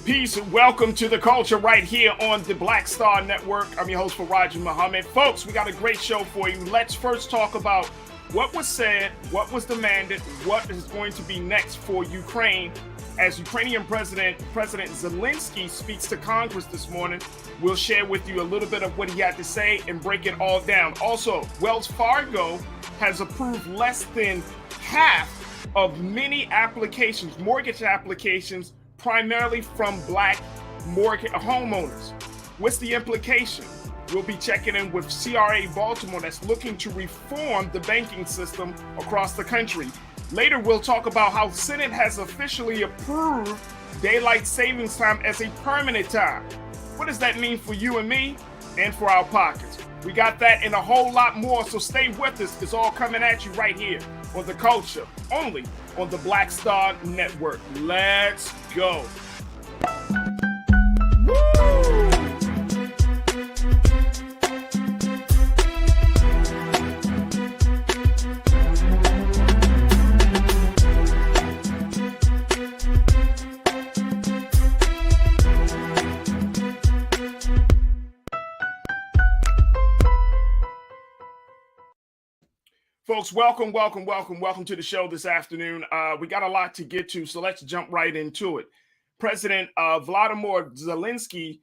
Peace and welcome to the culture right here on the Black Star Network. I'm your host, Farajii Muhammad. Folks, we got a great show for you. Let's first talk about what was said, what was demanded, what is going to be next for Ukraine. As Ukrainian President Zelensky speaks to Congress this morning, we'll share with you a little bit of what he had to say and break it all down. Also, Wells Fargo has approved less than half of many applications, mortgage applications, primarily from Black mortgage homeowners. What's the implication? We'll be checking in with CRA Baltimore that's looking to reform the banking system across the country. Later, we'll talk about how Senate has officially approved daylight savings time as a permanent time. What does that mean for you and me and for our pockets? We got that and a whole lot more, so stay with us. It's all coming at you right here on The Culture, only on the Black Star Network. Let's go. Folks, welcome to the show this afternoon. We got a lot to get to, so let's jump right into it. President Vladimir Zelensky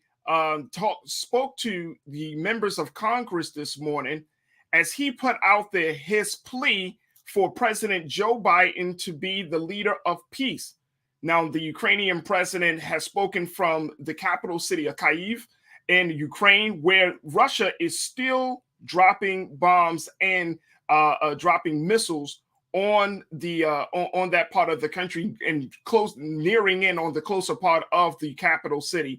spoke to the members of Congress this morning as he put out there his plea for President Joe Biden to be the leader of peace. Now, the Ukrainian president has spoken from the capital city of Kyiv in Ukraine, where Russia is still dropping bombs and dropping missiles on the on that part of the country and nearing in on the closer part of the capital city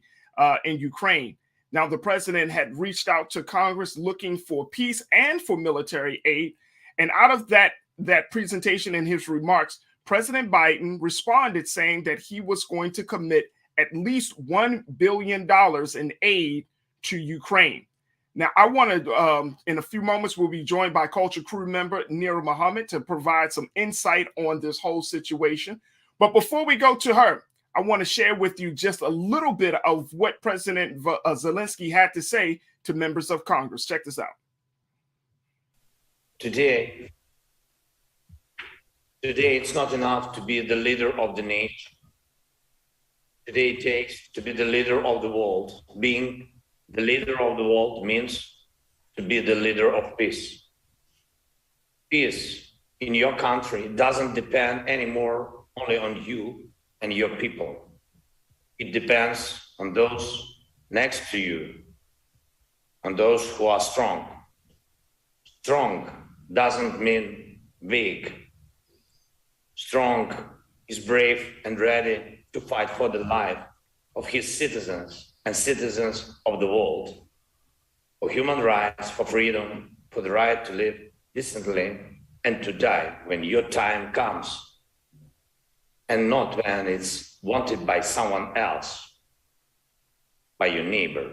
in Ukraine. Now, the president had reached out to Congress looking for peace and for military aid. And out of that presentation and his remarks, President Biden responded saying that he was going to commit at least $1 billion in aid to Ukraine. Now, I want to, in a few moments, we'll be joined by Culture Crew member Nira Muhammad to provide some insight on this whole situation. But before we go to her, I want to share with you just a little bit of what President Zelensky had to say to members of Congress. Check this out. Today, it's not enough to be the leader of the nation. Today, it takes to be the leader of the world. Being the leader of the world means to be the leader of peace. Peace in your country doesn't depend anymore only on you and your people. It depends on those next to you, on those who are strong. Strong doesn't mean weak. Strong is brave and ready to fight for the life of his citizens and citizens of the world, for human rights, for freedom, for the right to live decently and to die when your time comes, and not when it's wanted by someone else, by your neighbor.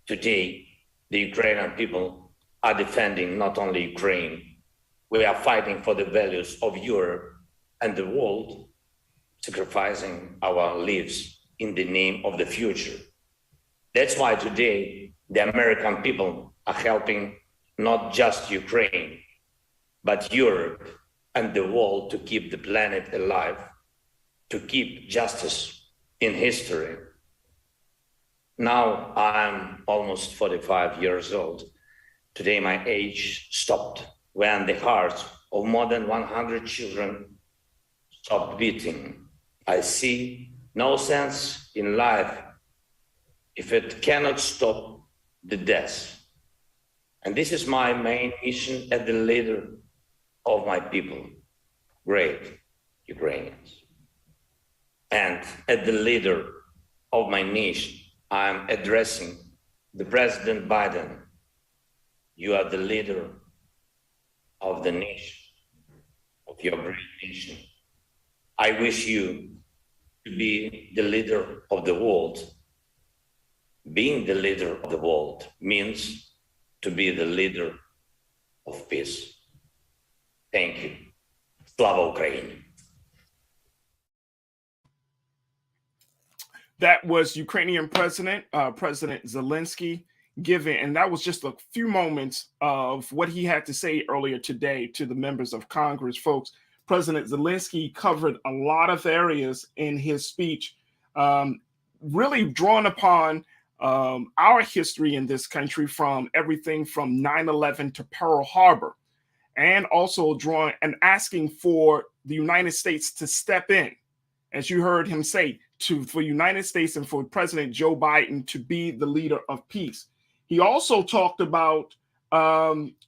Today, the Ukrainian people are defending not only Ukraine, we are fighting for the values of Europe and the world, sacrificing our lives in the name of the future. That's why today the American people are helping not just Ukraine, but Europe and the world to keep the planet alive, to keep justice in history. Now I'm almost 45 years old. Today my age stopped when the hearts of more than 100 children stopped beating. I see no sense in life if it cannot stop the death. And this is my main mission as the leader of my people, great Ukrainians. And as the leader of my nation, I'm addressing the President Biden. You are the leader of the nation, of your great nation. I wish you to be the leader of the world. Being the leader of the world means to be the leader of peace. Thank you. Slava Ukraini. That was Ukrainian President Zelensky giving, and that was just a few moments of what he had to say earlier today to the members of Congress. Folks, President Zelensky covered a lot of areas in his speech, really drawing upon our history in this country, from everything from 9/11 to Pearl Harbor, and also drawing and asking for the United States to step in, as you heard him say, for United States and for President Joe Biden to be the leader of peace. He also talked about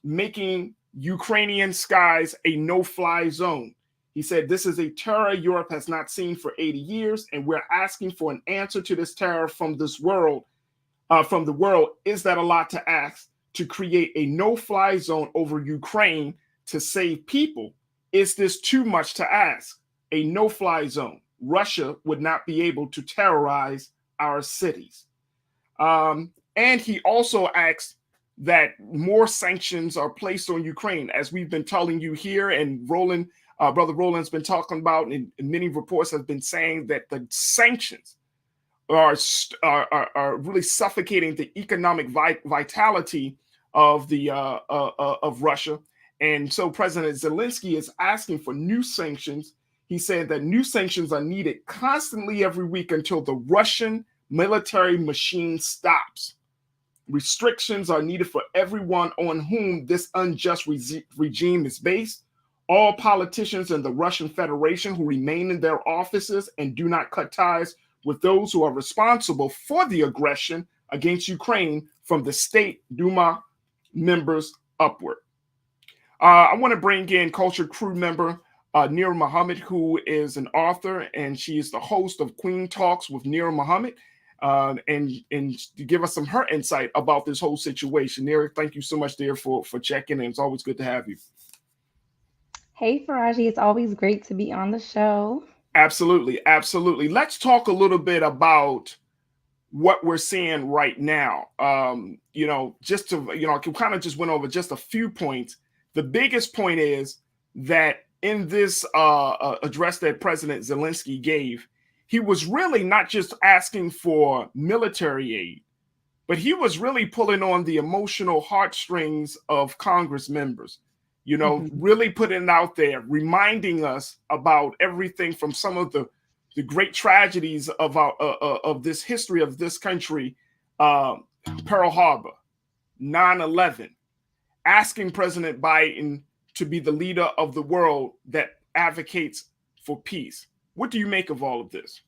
making Ukrainian skies a no-fly zone. He said, this is a terror Europe has not seen for 80 years, and we're asking for an answer to this terror from this world, from the world. Is that a lot to ask, to create a no-fly zone over Ukraine to save people? Is this too much to ask? A no-fly zone. Russia would not be able to terrorize our cities. And he also asked that more sanctions are placed on Ukraine, as we've been telling you here, and Brother Roland's been talking about, and many reports have been saying that the sanctions are really suffocating the economic vitality of Russia. And so President Zelensky is asking for new sanctions. He said that new sanctions are needed constantly every week until the Russian military machine stops. Restrictions are needed for everyone on whom this unjust regime is based. All politicians in the Russian Federation who remain in their offices and do not cut ties with those who are responsible for the aggression against Ukraine, from the State Duma members upward. I want to bring in Culture Crew member Nira Muhammad, who is an author, and she is the host of Queen Talks with Nira Muhammad, and to give us her insight about this whole situation. Nira, thank you so much, dear, for checking in. It's always good to have you. Hey, Farajii, it's always great to be on the show. Absolutely, absolutely. Let's talk a little bit about what we're seeing right now. Just to, I kind of just went over just a few points. The biggest point is that in this address that President Zelensky gave, he was really not just asking for military aid, but he was really pulling on the emotional heartstrings of Congress members, really putting it out there, reminding us about everything from some of the great tragedies of this history of this country, Pearl Harbor, 9/11, asking President Biden to be the leader of the world that advocates for peace. What do you make of all of this?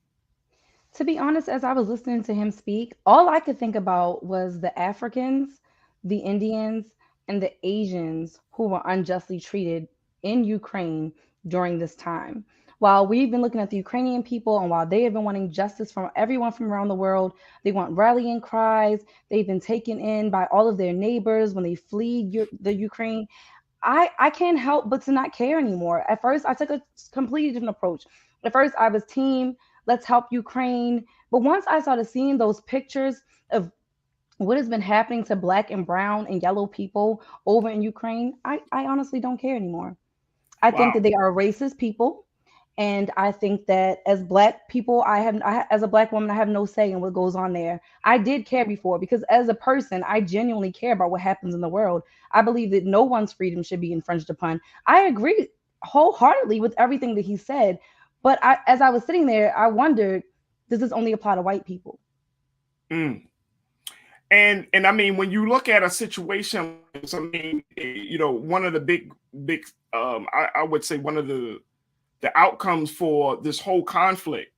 To be honest, as I was listening to him speak, all I could think about was the Africans, the Indians, and the Asians who were unjustly treated in Ukraine during this time. While we've been looking at the Ukrainian people, and while they have been wanting justice from everyone from around the world, they want rallying cries. They've been taken in by all of their neighbors when they flee the Ukraine. I can't help but to not care anymore. At first, I took a completely different approach. At first, I was team, let's help Ukraine. But once I started seeing those pictures of what has been happening to Black and brown and yellow people over in Ukraine, I honestly don't care anymore. I think that they are racist people. And I think that as Black people, as a Black woman, I have no say in what goes on there. I did care before, because as a person, I genuinely care about what happens in the world. I believe that no one's freedom should be infringed upon. I agree wholeheartedly with everything that he said. But as I was sitting there, I wondered, does this only apply to white people? And I mean, when you look at a situation, one of the big, I would say one of the outcomes for this whole conflict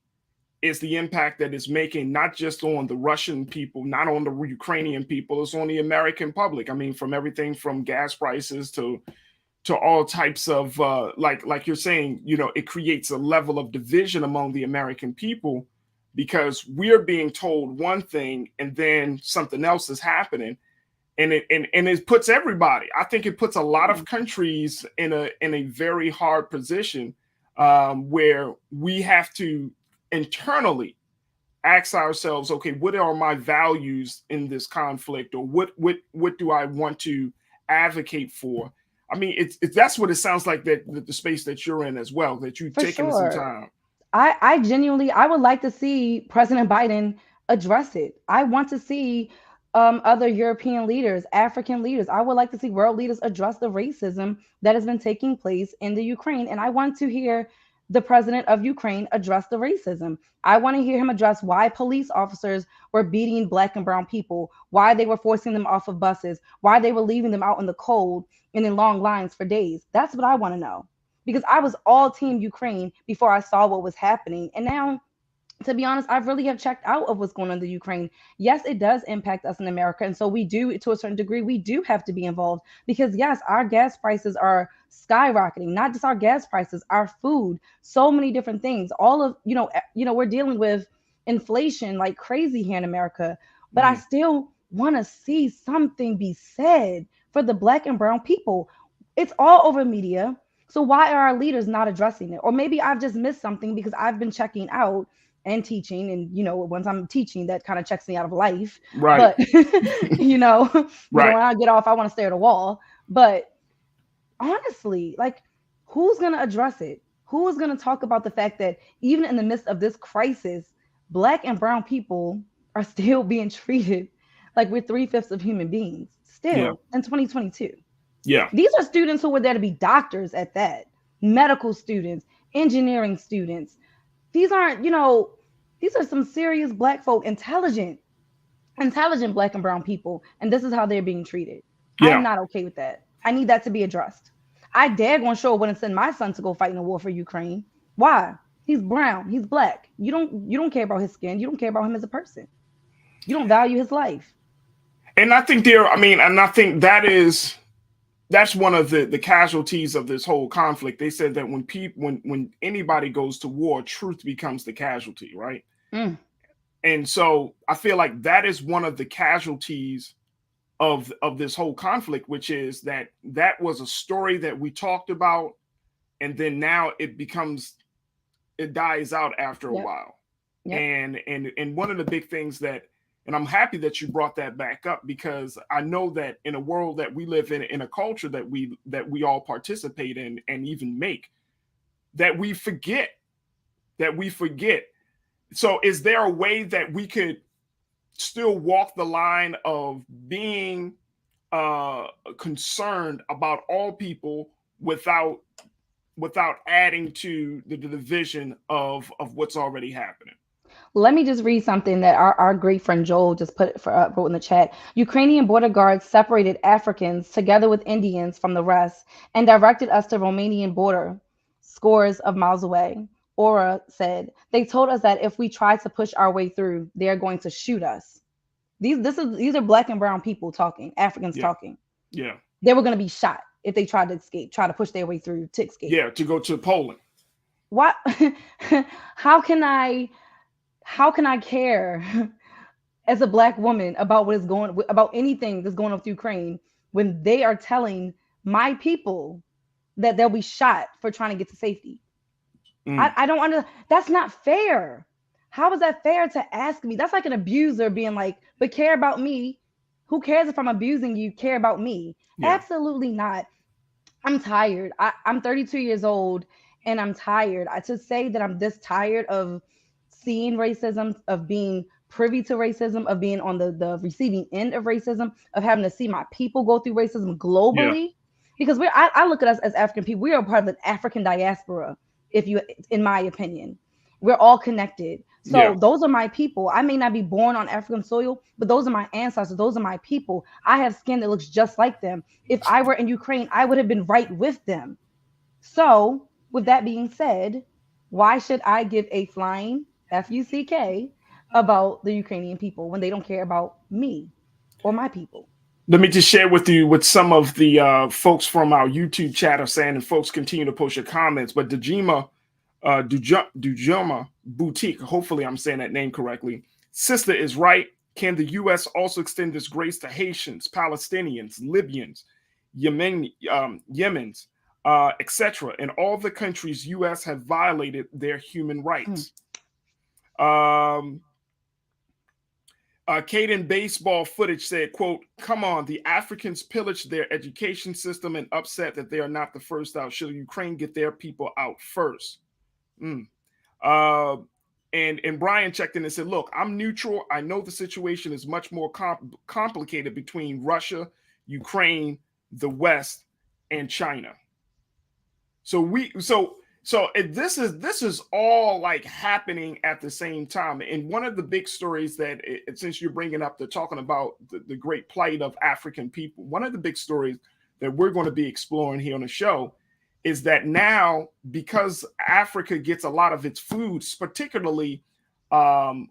is the impact that it's making, not just on the Russian people, not on the Ukrainian people, it's on the American public. I mean, from everything from gas prices to all types of, like you're saying, it creates a level of division among the American people, because we're being told one thing and then something else is happening. And it puts everybody, I think it puts a lot of countries in a very hard position, where we have to internally ask ourselves, okay, what are my values in this conflict, or what do I want to advocate for? I mean, it's that's what it sounds like, that the space that you're in as well, that you've taken some time. I genuinely, I would like to see President Biden address it. I want to see other European leaders, African leaders. I would like to see world leaders address the racism that has been taking place in the Ukraine. And I want to hear the president of Ukraine address the racism. I want to hear him address why police officers were beating black and brown people, why they were forcing them off of buses, why they were leaving them out in the cold and in long lines for days. That's what I want to know, because I was all team Ukraine before I saw what was happening. And now, to be honest, I really have checked out of what's going on in the Ukraine. Yes, it does impact us in America. And so we do, to a certain degree, we do have to be involved because, yes, our gas prices are skyrocketing, not just our gas prices, our food, so many different things. All of, we're dealing with inflation like crazy here in America. But I still want to see something be said for the black and brown people. It's all over media. So why are our leaders not addressing it? Or maybe I've just missed something because I've been checking out and teaching, and once I'm teaching, that kind of checks me out of life. Right. But when I get off, I want to stare at a wall. But honestly, like, who's going to address it? Who is going to talk about the fact that even in the midst of this crisis, black and brown people are still being treated like we're 3/5 of human beings still in 2022? Yeah. These are students who were there to be doctors at that, medical students, engineering students. These aren't, these are some serious black folk, intelligent black and brown people. And this is how they're being treated. Yeah. I'm not okay with that. I need that to be addressed. I daggone sure wouldn't send my son to go fight in a war for Ukraine. Why? He's brown. He's black. You don't care about his skin. You don't care about him as a person. You don't value his life. And I think that's one of the casualties of this whole conflict. They said that when anybody goes to war, truth becomes the casualty, right? And so I feel like that is one of the casualties of this whole conflict, which is that was a story that we talked about, and then now it dies out after a while. And one of the big things that, and I'm happy that you brought that back up, because I know that in a world that we live in a culture that we all participate in and even make, that we forget. So is there a way that we could still walk the line of being concerned about all people without adding to the division of what's already happening? Let me just read something that our great friend Joel just wrote in the chat. Ukrainian border guards separated Africans together with Indians from the rest and directed us to Romanian border, scores of miles away. Aura said, they told us that if we try to push our way through, they're going to shoot us. These are black and brown people talking, Africans talking. Yeah. They were going to be shot if they tried to escape, try to push their way through to escape. Yeah, to go to Poland. What? How can I care as a black woman about about anything that's going on with Ukraine when they are telling my people that they'll be shot for trying to get to safety? I don't understand. That's not fair. How is that fair to ask me? That's like an abuser being like, but care about me. Who cares if I'm abusing you? Care about me. Yeah. Absolutely not. I'm tired. I'm 32 years old and I'm tired. To say that I'm this tired of seeing racism, of being privy to racism, of being on the receiving end of racism, of having to see my people go through racism globally. Yeah. Because I look at us as African people. We are part of the African diaspora, in my opinion. We're all connected. So those are my people. I may not be born on African soil, but those are my ancestors. Those are my people. I have skin that looks just like them. If I were in Ukraine, I would have been right with them. So with that being said, why should I give a flying F-U-C-K about the Ukrainian people when they don't care about me or my people? Let me just share with you what some of the folks from our YouTube chat are saying, and folks continue to post your comments. But Dujima Boutique, hopefully I'm saying that name correctly. Sister is right. Can the U.S. also extend this grace to Haitians, Palestinians, Libyans, Yemens, etc., and all the countries U.S. have violated their human rights? Caden Baseball Footage said, quote, come on, the Africans pillaged their education system and upset that they are not the first out. Should Ukraine get their people out first? Uh, and Brian checked in and said, "Look, I'm neutral. I know the situation is much more complicated between Russia, Ukraine, the West, and China. This is all like happening at the same time. And one of the big stories that, since you're bringing up, talking about the great plight of African people, one of the big stories that we're going to be exploring here on the show is that now, because Africa gets a lot of its foods, particularly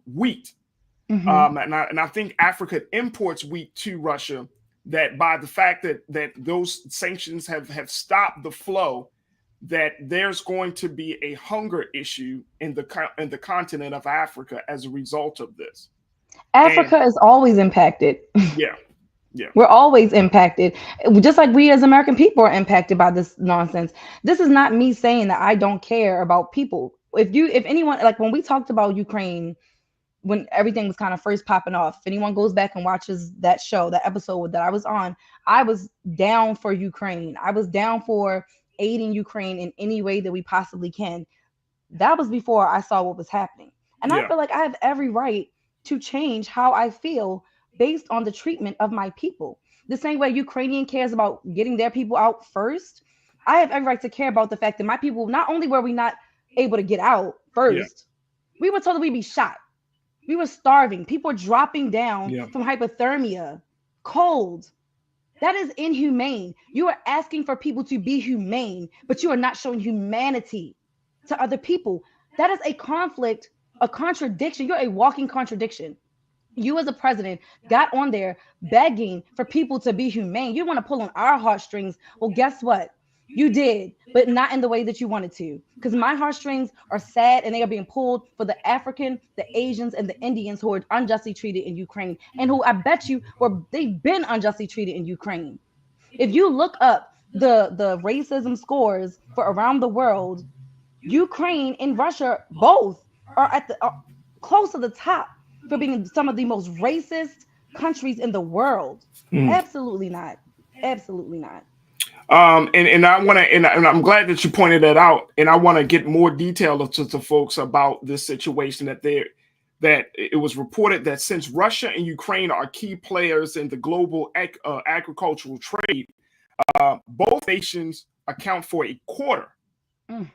wheat, and I think Africa imports wheat to Russia, that by the fact that those sanctions have stopped the flow, that there's going to be a hunger issue in the continent of Africa as a result of this. Africa is always impacted. Yeah. Yeah. We're always impacted, just like we as American people are impacted by this nonsense. This is not me saying that I don't care about people. If anyone, like when we talked about Ukraine, when everything was kind of first popping off, if anyone goes back and watches that show, that episode that I was on, I was down for Ukraine. I was down for aiding Ukraine in any way that we possibly can. That was before I saw what was happening. And I feel like I have every right to change how I feel based on the treatment of my people. The same way Ukrainian cares about getting their people out first, I have every right to care about the fact that my people, not only were we not able to get out first, we were told that we'd be shot. We were starving. People were dropping down from hypothermia, cold. That is inhumane. You are asking for people to be humane, but you are not showing humanity to other people. That is a conflict, a contradiction. You're a walking contradiction. You as a president got on there begging for people to be humane. You want to pull on our heartstrings. Well, guess what? You did, but not in the way that you wanted to. Because my heartstrings are sad and they are being pulled for the African, the Asians, and the Indians who are unjustly treated in Ukraine. And who I bet you they've been unjustly treated in Ukraine. If you look up the racism scores for around the world, Ukraine and Russia both are at the close to the top for being some of the most racist countries in the world. Absolutely not. Absolutely not. And I want to, and I'm glad that you pointed that out. And I want to get more detail to folks about this situation that it was reported that since Russia and Ukraine are key players in the global agricultural trade, both nations account for a quarter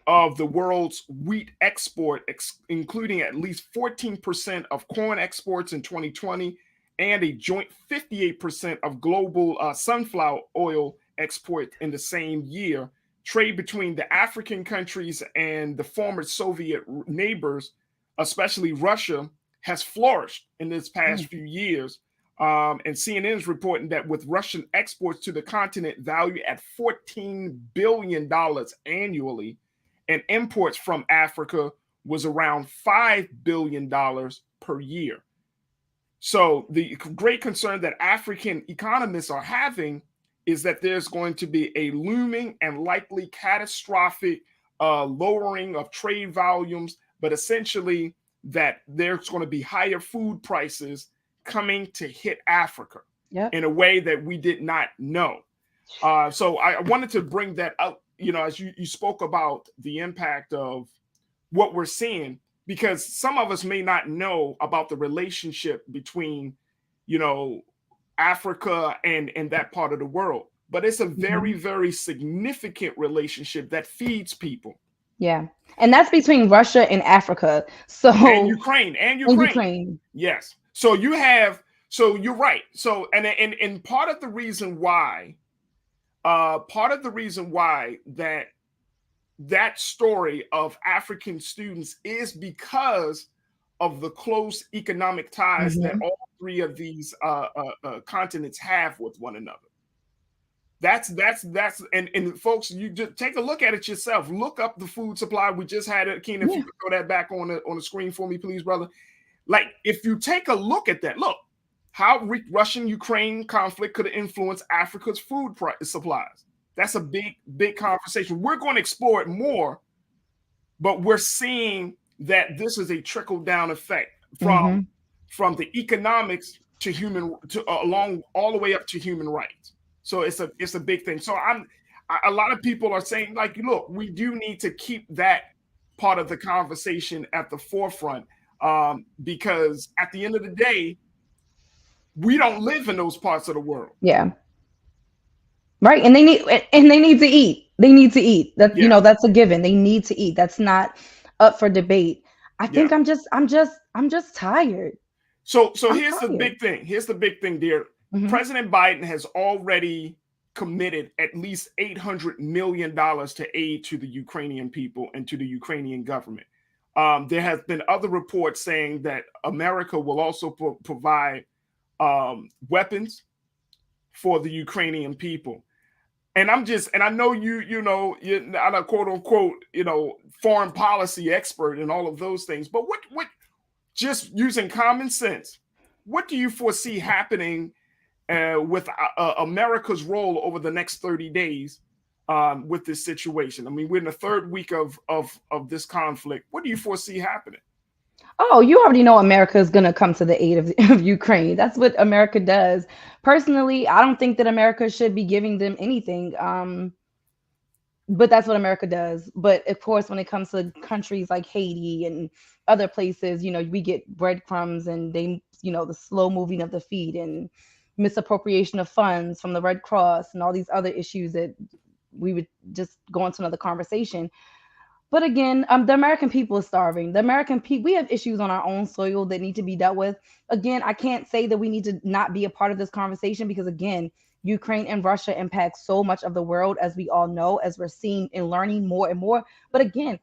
of the world's wheat export, including at least 14% of corn exports in 2020 and a joint 58% of global sunflower oil export in the same year. Trade between the African countries and the former Soviet neighbors, especially Russia, has flourished in this past few years. And CNN is reporting that with Russian exports to the continent valued at $14 billion annually, and imports from Africa was around $5 billion per year. So the great concern that African economists are having is that there's going to be a looming and likely catastrophic lowering of trade volumes, but essentially that there's going to be higher food prices coming to hit Africa in a way that we did not know. So I wanted to bring that up, as you spoke about the impact of what we're seeing, because some of us may not know about the relationship between, Africa and that part of the world. But it's a very, very significant relationship that feeds people. Yeah. And that's between Russia and Africa. And Ukraine. Yes. So you're right. So and part of the reason why that story of African students is because of the close economic ties that all three of these continents have with one another. That's and folks, you just take a look at it yourself. Look up the food supply. We just had it. Keenan, if you could throw that back on the screen for me, please, brother. Like, if you take a look at that, look how Russian-Ukraine conflict could influence Africa's food supplies. That's a big conversation. We're going to explore it more, but we're seeing that this is a trickle-down effect from the economics to along all the way up to human rights. So it's a big thing. So a lot of people are saying, like, look, we do need to keep that part of the conversation at the forefront, because at the end of the day, we don't live in those parts of the world. Yeah. Right. And they need to eat. They need to eat. That, Yeah. that's a given. They need to eat. That's not up for debate. I think Yeah. I'm just tired. So I'm here's the tired. big thing. Here's the big thing, dear. Mhm. President Biden has already committed at least $800 million to aid to the Ukrainian people and to the Ukrainian government. There has been other reports saying that America will also provide weapons for the Ukrainian people. And I know you're not a quote unquote, foreign policy expert and all of those things, but what just using common sense, what do you foresee happening with America's role over the next 30 days with this situation? I mean, we're in the third week of this conflict. What do you foresee happening? Oh, you already know America is going to come to the aid of Ukraine. That's what America does. Personally, I don't think that America should be giving them anything. But that's what America does. But of course, when it comes to countries like Haiti and other places, we get breadcrumbs and the slow moving of the feet and misappropriation of funds from the Red Cross and all these other issues that we would just go into another conversation. But again, the American people is starving. The American people, we have issues on our own soil that need to be dealt with. Again, I can't say that we need to not be a part of this conversation because, again, Ukraine and Russia impact so much of the world, as we all know, as we're seeing and learning more and more. But again,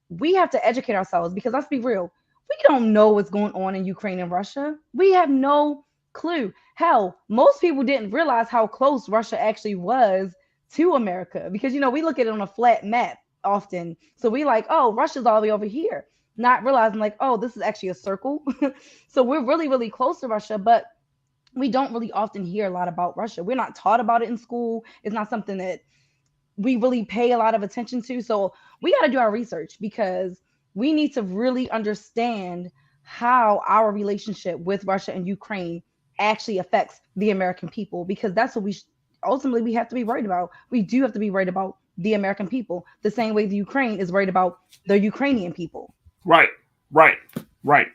we have to educate ourselves because let's be real, we don't know what's going on in Ukraine and Russia. We have no clue. Hell, most people didn't realize how close Russia actually was to America because, we look at it on a flat map often. So we like, oh, Russia's all the way over here, not realizing like, oh, this is actually a circle. So we're really, really close to Russia, but we don't really often hear a lot about Russia. We're not taught about it in school. It's not something that we really pay a lot of attention to. So we got to do our research because we need to really understand how our relationship with Russia and Ukraine actually affects the American people, because that's what ultimately we have to be worried about. We do have to be worried about the American people the same way the Ukraine is worried about the Ukrainian people. Right.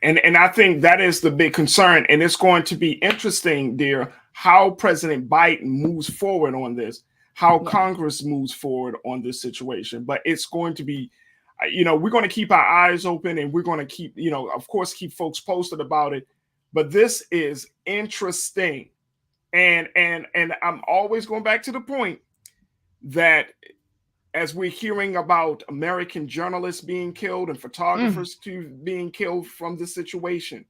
And I think that is the big concern. And it's going to be interesting, dear, how President Biden moves forward on this, how Congress moves forward on this situation. But it's going to be, we're going to keep our eyes open and we're going to keep, of course, keep folks posted about it. But this is interesting. And I'm always going back to the point that as we're hearing about American journalists being killed and photographers being killed from this situation,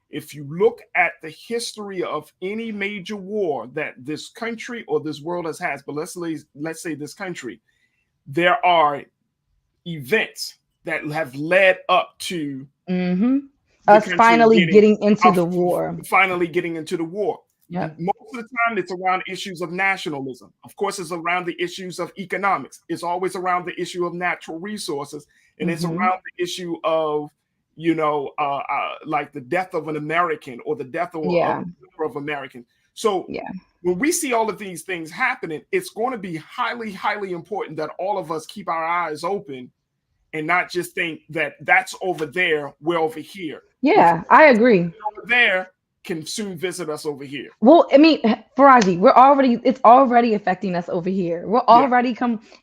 if you look at the history of any major war that this country or this world has had, but let's say this country, there are events that have led up to us finally getting into the war. Yep. Most of the time, it's around issues of nationalism. Of course, it's around the issues of economics. It's always around the issue of natural resources. And it's around the issue of, like the death of an American or the death of a number of Americans. So when we see all of these things happening, it's going to be highly, highly important that all of us keep our eyes open and not just think that that's over there, we're over here. Yeah, I agree. Over there can soon visit us over here. Well, I mean, Farajii, it's already affecting us over here. We're already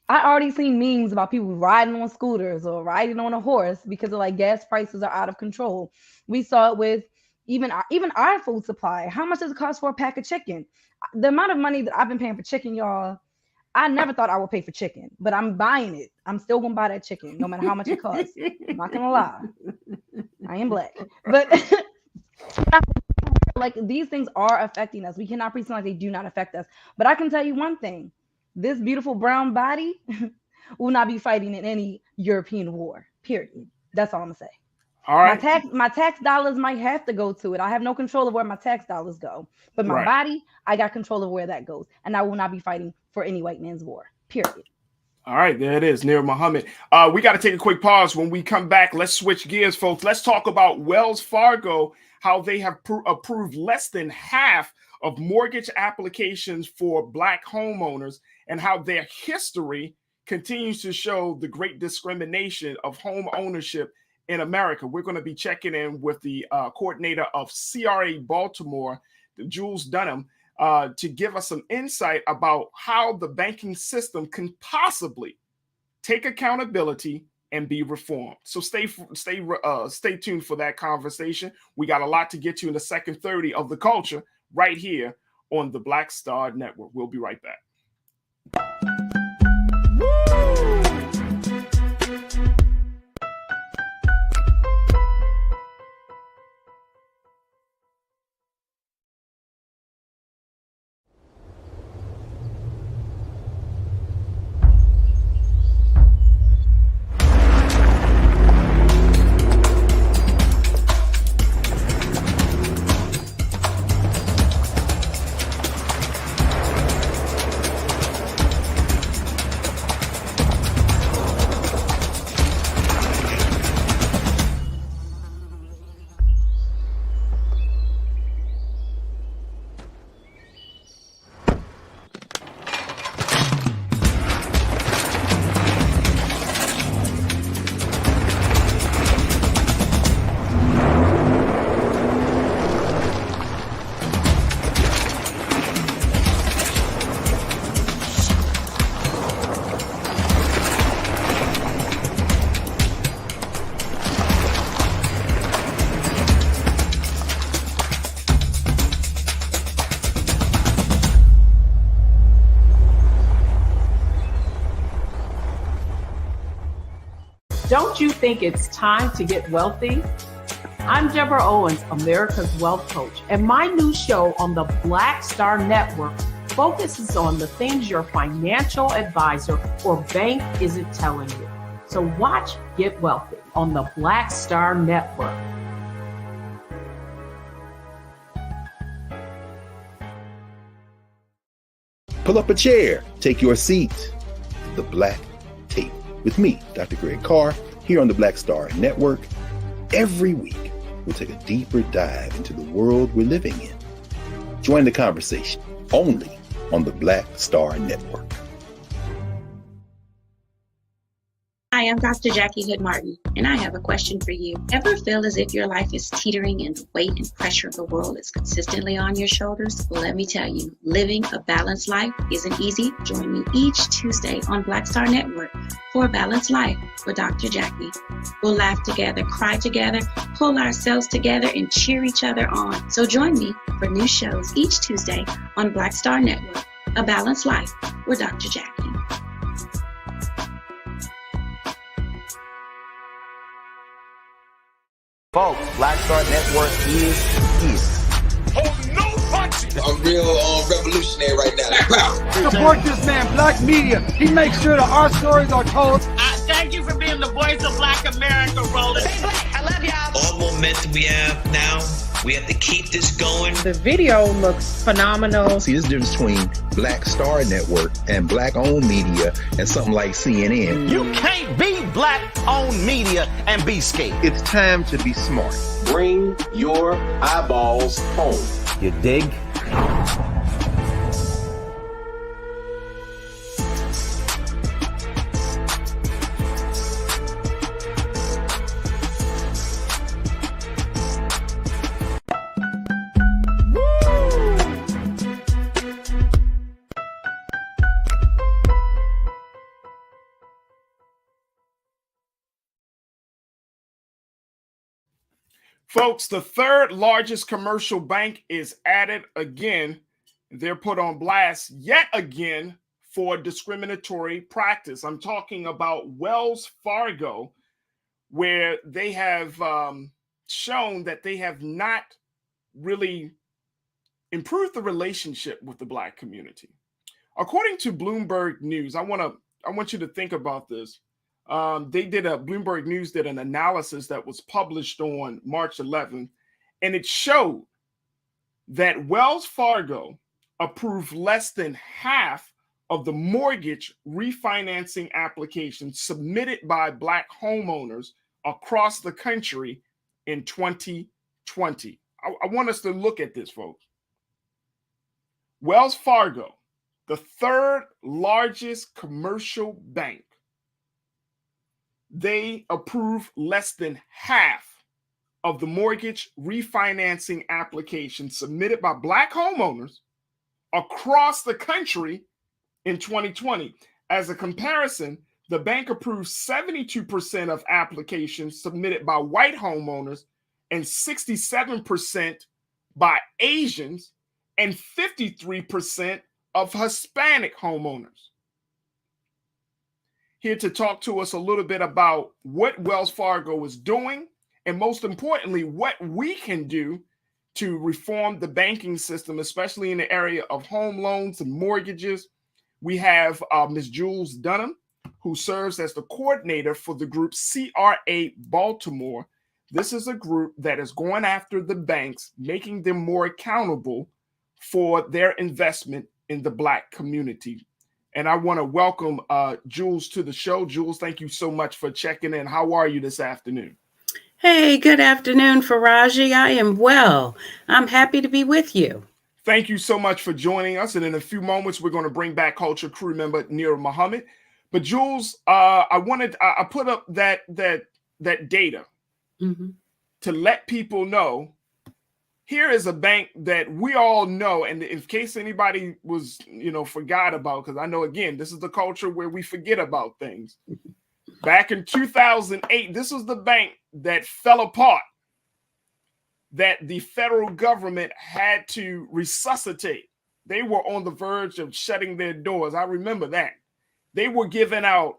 I already seen memes about people riding on scooters or riding on a horse because of like gas prices are out of control. We saw it with even our food supply. How much does it cost for a pack of chicken? The amount of money that I've been paying for chicken, y'all, I never thought I would pay for chicken, but I'm buying it. I'm still gonna buy that chicken, no matter how much it costs. I'm not gonna lie. I am black, but like these things are affecting us. We cannot pretend like they do not affect us. But I can tell you one thing: this beautiful brown body will not be fighting in any European war. Period. That's all I'm gonna say. All right. My tax dollars might have to go to it. I have no control of where my tax dollars go, but my body, I got control of where that goes, and I will not be fighting for any white man's war. Period. All right, there it is, Nir Muhammad. We got to take a quick pause. When we come back, let's switch gears, folks. Let's talk about Wells Fargo, how they have approved less than half of mortgage applications for Black homeowners, and how their history continues to show the great discrimination of home ownership in America. We're going to be checking in with the coordinator of CRA Baltimore, Jules Dunham, to give us some insight about how the banking system can possibly take accountability and be reformed. So stay tuned for that conversation. We got a lot to get to in the second 30 of The Culture right here on the Black Star Network. We'll be right back. Don't you think it's time to get wealthy? I'm Deborah Owens, America's Wealth Coach, and my new show on the Black Star Network focuses on the things your financial advisor or bank isn't telling you. So watch Get Wealthy on the Black Star Network. Pull up a chair, take your seat. The Black Tape with me, Dr. Greg Carr, here on the Black Star Network. Every week, we'll take a deeper dive into the world we're living in. Join the conversation only on the Black Star Network. Hi, I'm Dr. Jackie Hood Martin, and I have a question for you. Ever feel as if your life is teetering and the weight and pressure of the world is consistently on your shoulders? Well, let me tell you, living a balanced life isn't easy. Join me each Tuesday on Black Star Network for a Balanced Life with Dr. Jackie. We'll laugh together, cry together, pull ourselves together, and cheer each other on. So join me for new shows each Tuesday on Black Star Network, A Balanced Life with Dr. Jackie. Folks, Black Star Network is here. Oh, no punches! I'm real revolutionary right now. Support this man, Black Media. He makes sure that our stories are told. Thank you for being the voice of Black America, Roland. Stay Black. I love y'all. All momentum we have now, we have to keep this going. The video looks phenomenal. See, this difference between Black Star Network and Black-owned media and something like CNN. You can't be Black-owned media and be scared. It's time to be smart. Bring your eyeballs home. You dig? Folks, the third largest commercial bank is added again. They're put on blast yet again for discriminatory practice. I'm talking about Wells Fargo, where they have shown that they have not really improved the relationship with the Black community. According to Bloomberg News, I want you to think about this. Bloomberg News did an analysis that was published on March 11th, and it showed that Wells Fargo approved less than half of the mortgage refinancing applications submitted by Black homeowners across the country in 2020. I want us to look at this, folks. Wells Fargo the third largest commercial bank, they approve less than half of the mortgage refinancing applications submitted by Black homeowners across the country in 2020. As a comparison, the bank approved 72% of applications submitted by white homeowners and 67% by Asians and 53% of Hispanic homeowners. Here to talk to us a little bit about what Wells Fargo is doing, and most importantly, what we can do to reform the banking system, especially in the area of home loans and mortgages. We have Ms. Jules Dunham, who serves as the coordinator for the group CRA Baltimore. This is a group that is going after the banks, making them more accountable for their investment in the Black community. And I want to welcome Jules to the show. Jules, thank you so much for checking in. How are you this afternoon? Hey, good afternoon, Farajii. I am well. I'm happy to be with you. Thank you so much for joining us. And in a few moments, we're going to bring back Culture crew member Nir Muhammad. But Jules, I put up that data to let people know here is a bank that we all know. And in case anybody was, forgot about, because I know, again, this is the culture where we forget about things. Back in 2008, this was the bank that fell apart, that the federal government had to resuscitate. They were on the verge of shutting their doors. I remember that. They were giving out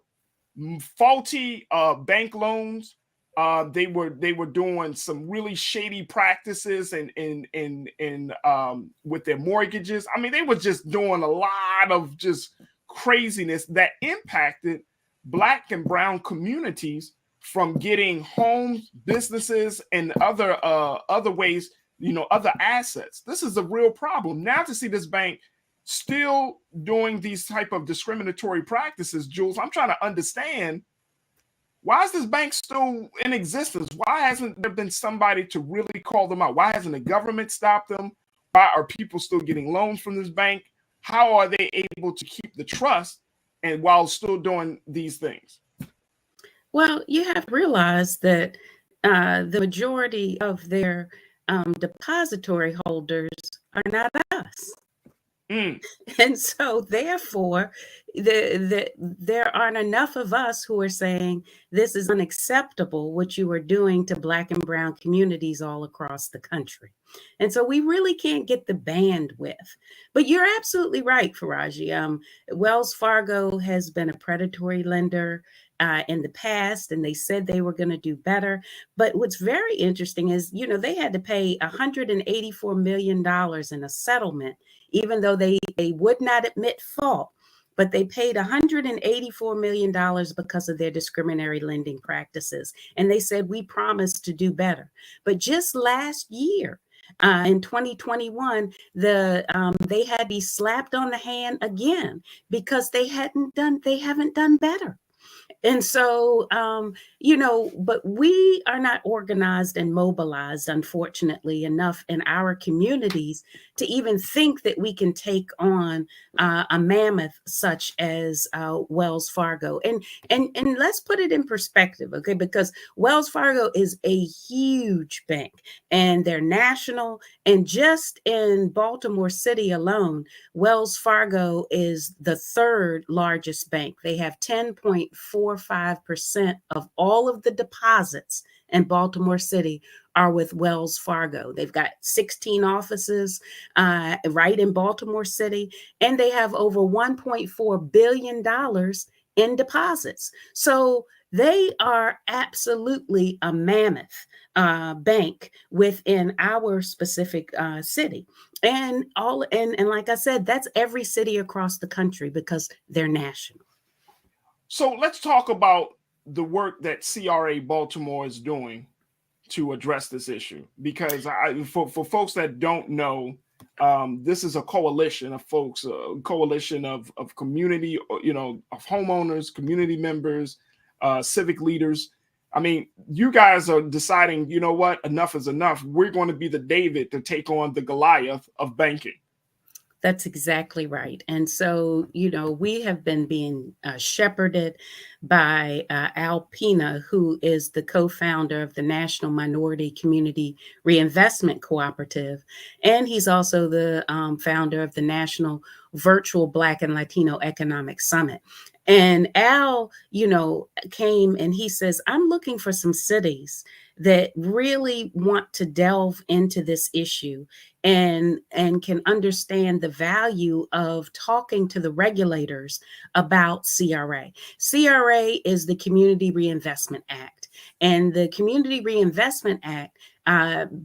faulty bank loans. They were doing some really shady practices and with their mortgages. I mean, they were just doing a lot of just craziness that impacted Black and brown communities from getting homes, businesses, and other ways, other assets. This is a real problem. Now to see this bank still doing these type of discriminatory practices, Jules, I'm trying to understand, why is this bank still in existence? Why hasn't there been somebody to really call them out? Why hasn't the government stopped them? Why are people still getting loans from this bank? How are they able to keep the trust and while still doing these things? Well, you have to realize that the majority of their depository holders are not us. And so therefore, there aren't enough of us who are saying this is unacceptable, what you are doing to Black and brown communities all across the country. And so we really can't get the bandwidth. But you're absolutely right, Farajii. Wells Fargo has been a predatory lender in the past, and they said they were going to do better. But what's very interesting is, they had to pay $184 million in a settlement, even though they would not admit fault. But they paid $184 million because of their discriminatory lending practices. And they said, we promised to do better. But just last year, in 2021, they had to be slapped on the hand again because they haven't done better. And so, but we are not organized and mobilized, unfortunately, enough in our communities to even think that we can take on a mammoth such as Wells Fargo. And let's put it in perspective, okay? Because Wells Fargo is a huge bank and they're national. And just in Baltimore City alone, Wells Fargo is the third largest bank. They have 10.45% of all of the deposits in Baltimore City are with Wells Fargo. They've got 16 offices right in Baltimore City, and they have over $1.4 billion in deposits. So they are absolutely a mammoth bank within our specific city. And like I said, that's every city across the country because they're national. So let's talk about the work that CRA Baltimore is doing to address this issue, because for folks that don't know, this is a coalition of folks, a coalition of community, of homeowners, community members, civic leaders. I mean, you guys are deciding, you know what, enough is enough. We're going to be the David to take on the Goliath of banking. That's exactly right. And so, we have been being shepherded by Al Pina, who is the co-founder of the National Minority Community Reinvestment Cooperative. And he's also the founder of the National Virtual Black and Latino Economic Summit. And Al, came and he says, I'm looking for some cities that really want to delve into this issue and can understand the value of talking to the regulators about CRA. CRA is the Community Reinvestment Act. And the Community Reinvestment Act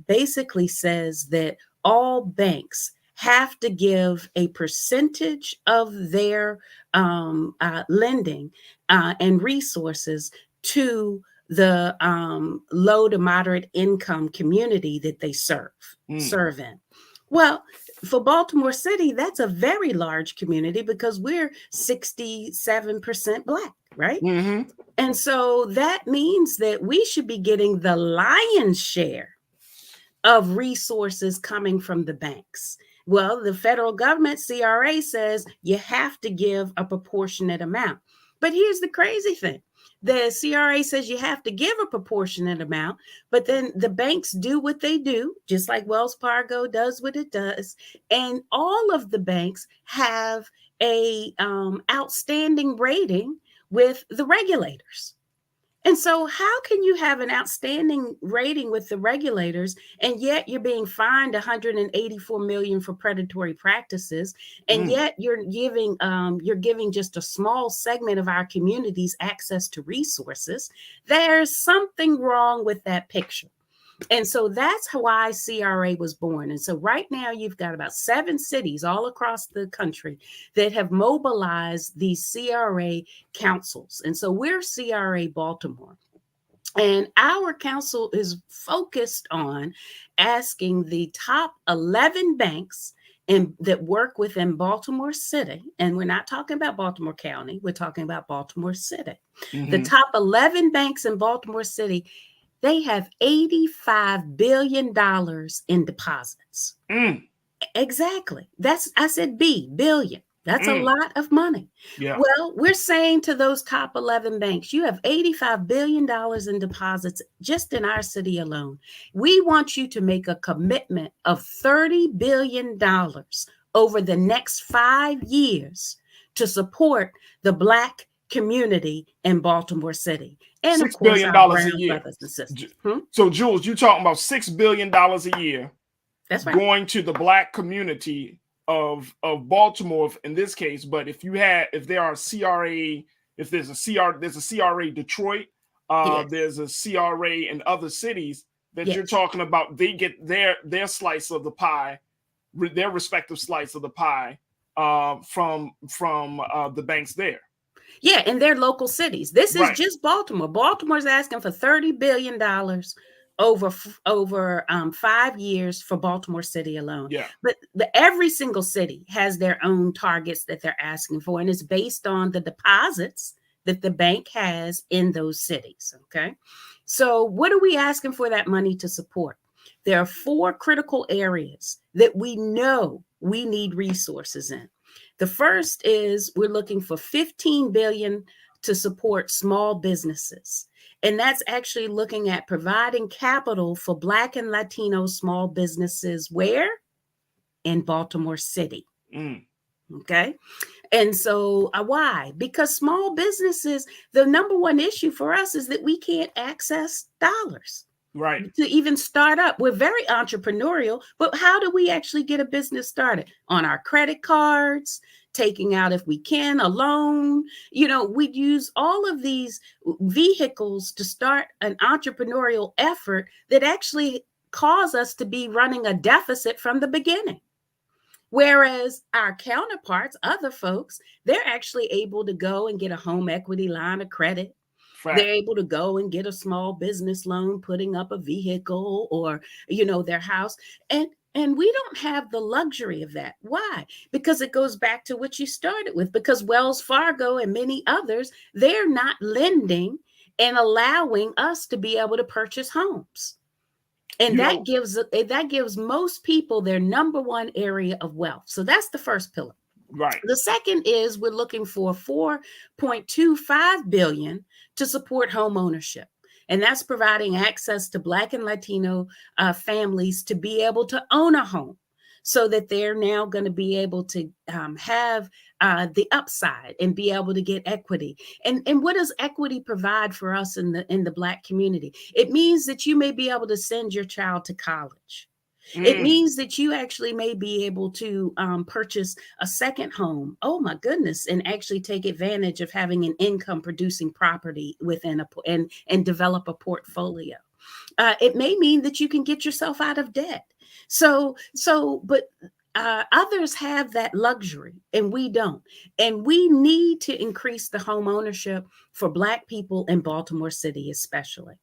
basically says that all banks have to give a percentage of their lending and resources to the low to moderate income community that they serve in. Well, for Baltimore City, that's a very large community because we're 67% Black, right? Mm-hmm. And so that means that we should be getting the lion's share of resources coming from the banks. Well, the federal government, CRA, says you have to give a proportionate amount. But here's the crazy thing. The CRA says you have to give a proportionate amount, but then the banks do what they do, just like Wells Fargo does what it does. And all of the banks have a outstanding rating with the regulators. And so how can you have an outstanding rating with the regulators and yet you're being fined $184 million for predatory practices, and yet you're giving just a small segment of our communities access to resources? There's something wrong with that picture. And so that's why CRA was born. And so right now you've got about 7 cities all across the country that have mobilized these CRA councils. And so we're CRA Baltimore. And our council is focused on asking the top 11 banks that work within Baltimore City. And we're not talking about Baltimore County. We're talking about Baltimore City. Mm-hmm. The top 11 banks in Baltimore City, they have $85 billion in deposits. Exactly. I said billion. That's a lot of money. Yeah. Well, we're saying to those top 11 banks, you have $85 billion in deposits just in our city alone. We want you to make a commitment of $30 billion over the next 5 years to support the Black community in Baltimore City. And $6 billion a year. So, Jules, you're talking about $6 billion a year. That's right. Going to the Black community of Baltimore in this case. But if there's a CRA Detroit, there's a CRA in other cities that you're talking about, they get their slice of the pie, their respective slice of the pie from the banks there. Yeah, in their local cities. This is just Baltimore. Baltimore's asking for $30 billion over 5 years for Baltimore City alone. Yeah. But every single city has their own targets that they're asking for, and it's based on the deposits that the bank has in those cities. Okay. So what are we asking for that money to support? There are 4 critical areas that we know we need resources in. The first is we're looking for $15 billion to support small businesses. And that's actually looking at providing capital for Black and Latino small businesses where? In Baltimore City. Okay. And so why? Because small businesses, the number one issue for us is that we can't access dollars. Right. To even start up. We're very entrepreneurial, but how do we actually get a business started? On our credit cards, taking out, if we can, a loan. We'd use all of these vehicles to start an entrepreneurial effort that actually cause us to be running a deficit from the beginning. Whereas our counterparts, other folks, they're actually able to go and get a home equity line of credit. Right. They're able to go and get a small business loan, putting up a vehicle or, their house. And we don't have the luxury of that. Why? Because it goes back to what you started with, because Wells Fargo and many others, they're not lending and allowing us to be able to purchase homes. And that gives most people their number one area of wealth. So that's the first pillar. Right. The second is we're looking for $4.25 billion to support home ownership. And that's providing access to Black and Latino families to be able to own a home, so that they're now going to be able to have the upside and be able to get equity. And what does equity provide for us in the Black community? It means that you may be able to send your child to college. It means that you actually may be able to purchase a second home. Oh my goodness. And actually take advantage of having an income producing property within and develop a portfolio. It may mean that you can get yourself out of debt. But others have that luxury and we don't. And we need to increase the home ownership for Black people in Baltimore City, especially.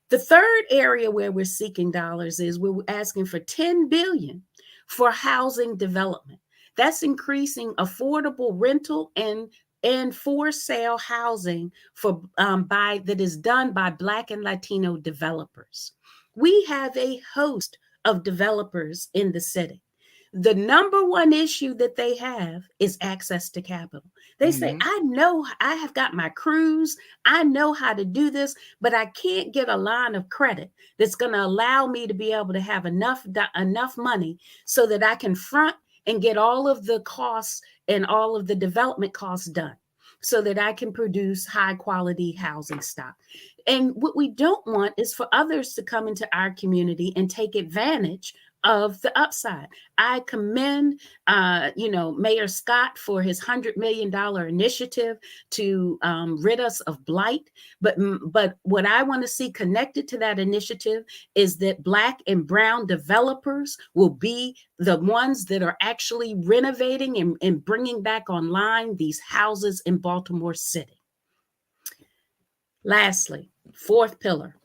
The third area where we're seeking dollars is we're asking for $10 billion for housing development. That's increasing affordable rental and for sale housing that is done by Black and Latino developers. We have a host of developers in the city. The number one issue that they have is access to capital. They say, I know I have got my crews, I know how to do this, but I can't get a line of credit that's going to allow me to be able to have enough money so that I can front and get all of the costs and all of the development costs done, so that I can produce high quality housing stock. And what we don't want is for others to come into our community and take advantage of the upside. I commend, Mayor Scott for his $100 million initiative to rid us of blight. But what I want to see connected to that initiative is that Black and brown developers will be the ones that are actually renovating and bringing back online these houses in Baltimore City. Lastly, fourth pillar.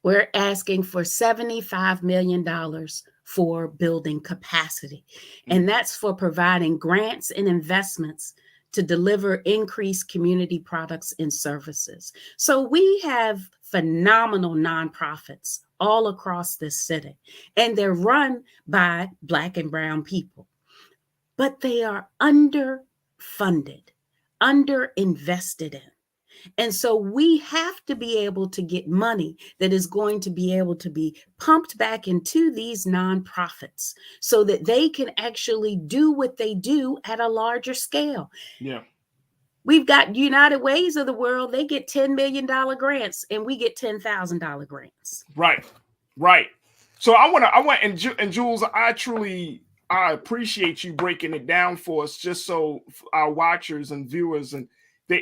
We're asking for $75 million for building capacity. And that's for providing grants and investments to deliver increased community products and services. So we have phenomenal nonprofits all across this city, and they're run by Black and brown people, but they are underfunded, underinvested in. And so we have to be able to get money that is going to be able to be pumped back into these nonprofits so that they can actually do what they do at a larger scale. Yeah. We've got United Ways of the world. They get $10 million grants and we get $10,000 grants. Right. So and Jules, I appreciate you breaking it down for us, just so our watchers and viewers and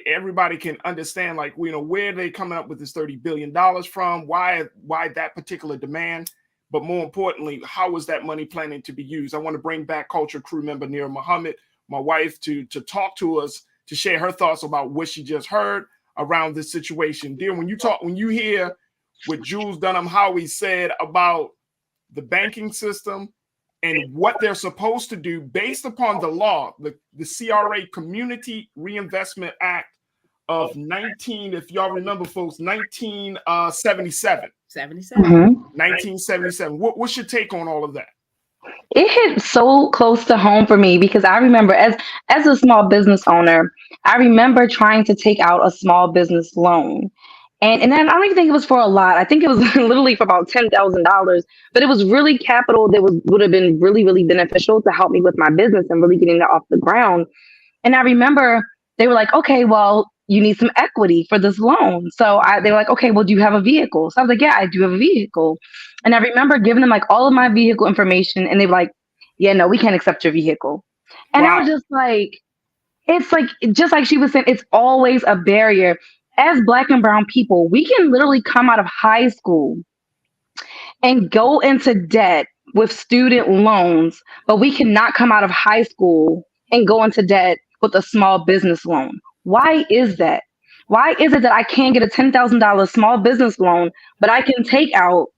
everybody can understand, where they coming up with this $30 billion from, why that particular demand, but more importantly, how is that money planning to be used? I want to bring back Culture Crew member Nira Muhammad, my wife, to talk to us, to share her thoughts about what she just heard around this situation. Dear, when you hear what Jules Dunham Howie said about the banking system and what they're supposed to do based upon the law, the CRA Community Reinvestment Act of 1977. 1977. What's your take on all of that? It hit so close to home for me because I remember as a small business owner, I remember trying to take out a small business loan. And then I don't even think it was for a lot. I think it was literally for about $10,000, but it was really capital that would have been really, really beneficial to help me with my business and really getting it off the ground. And I remember they were like, okay, well, you need some equity for this loan. So they were like, okay, well, do you have a vehicle? So I was like, yeah, I do have a vehicle. And I remember giving them all of my vehicle information and they were like, yeah, no, we can't accept your vehicle. And wow. I was just like, it's just like she was saying, it's always a barrier. As Black and brown people, we can literally come out of high school and go into debt with student loans, but we cannot come out of high school and go into debt with a small business loan. Why is that? Why is it that I can't get a $10,000 small business loan, but I can take out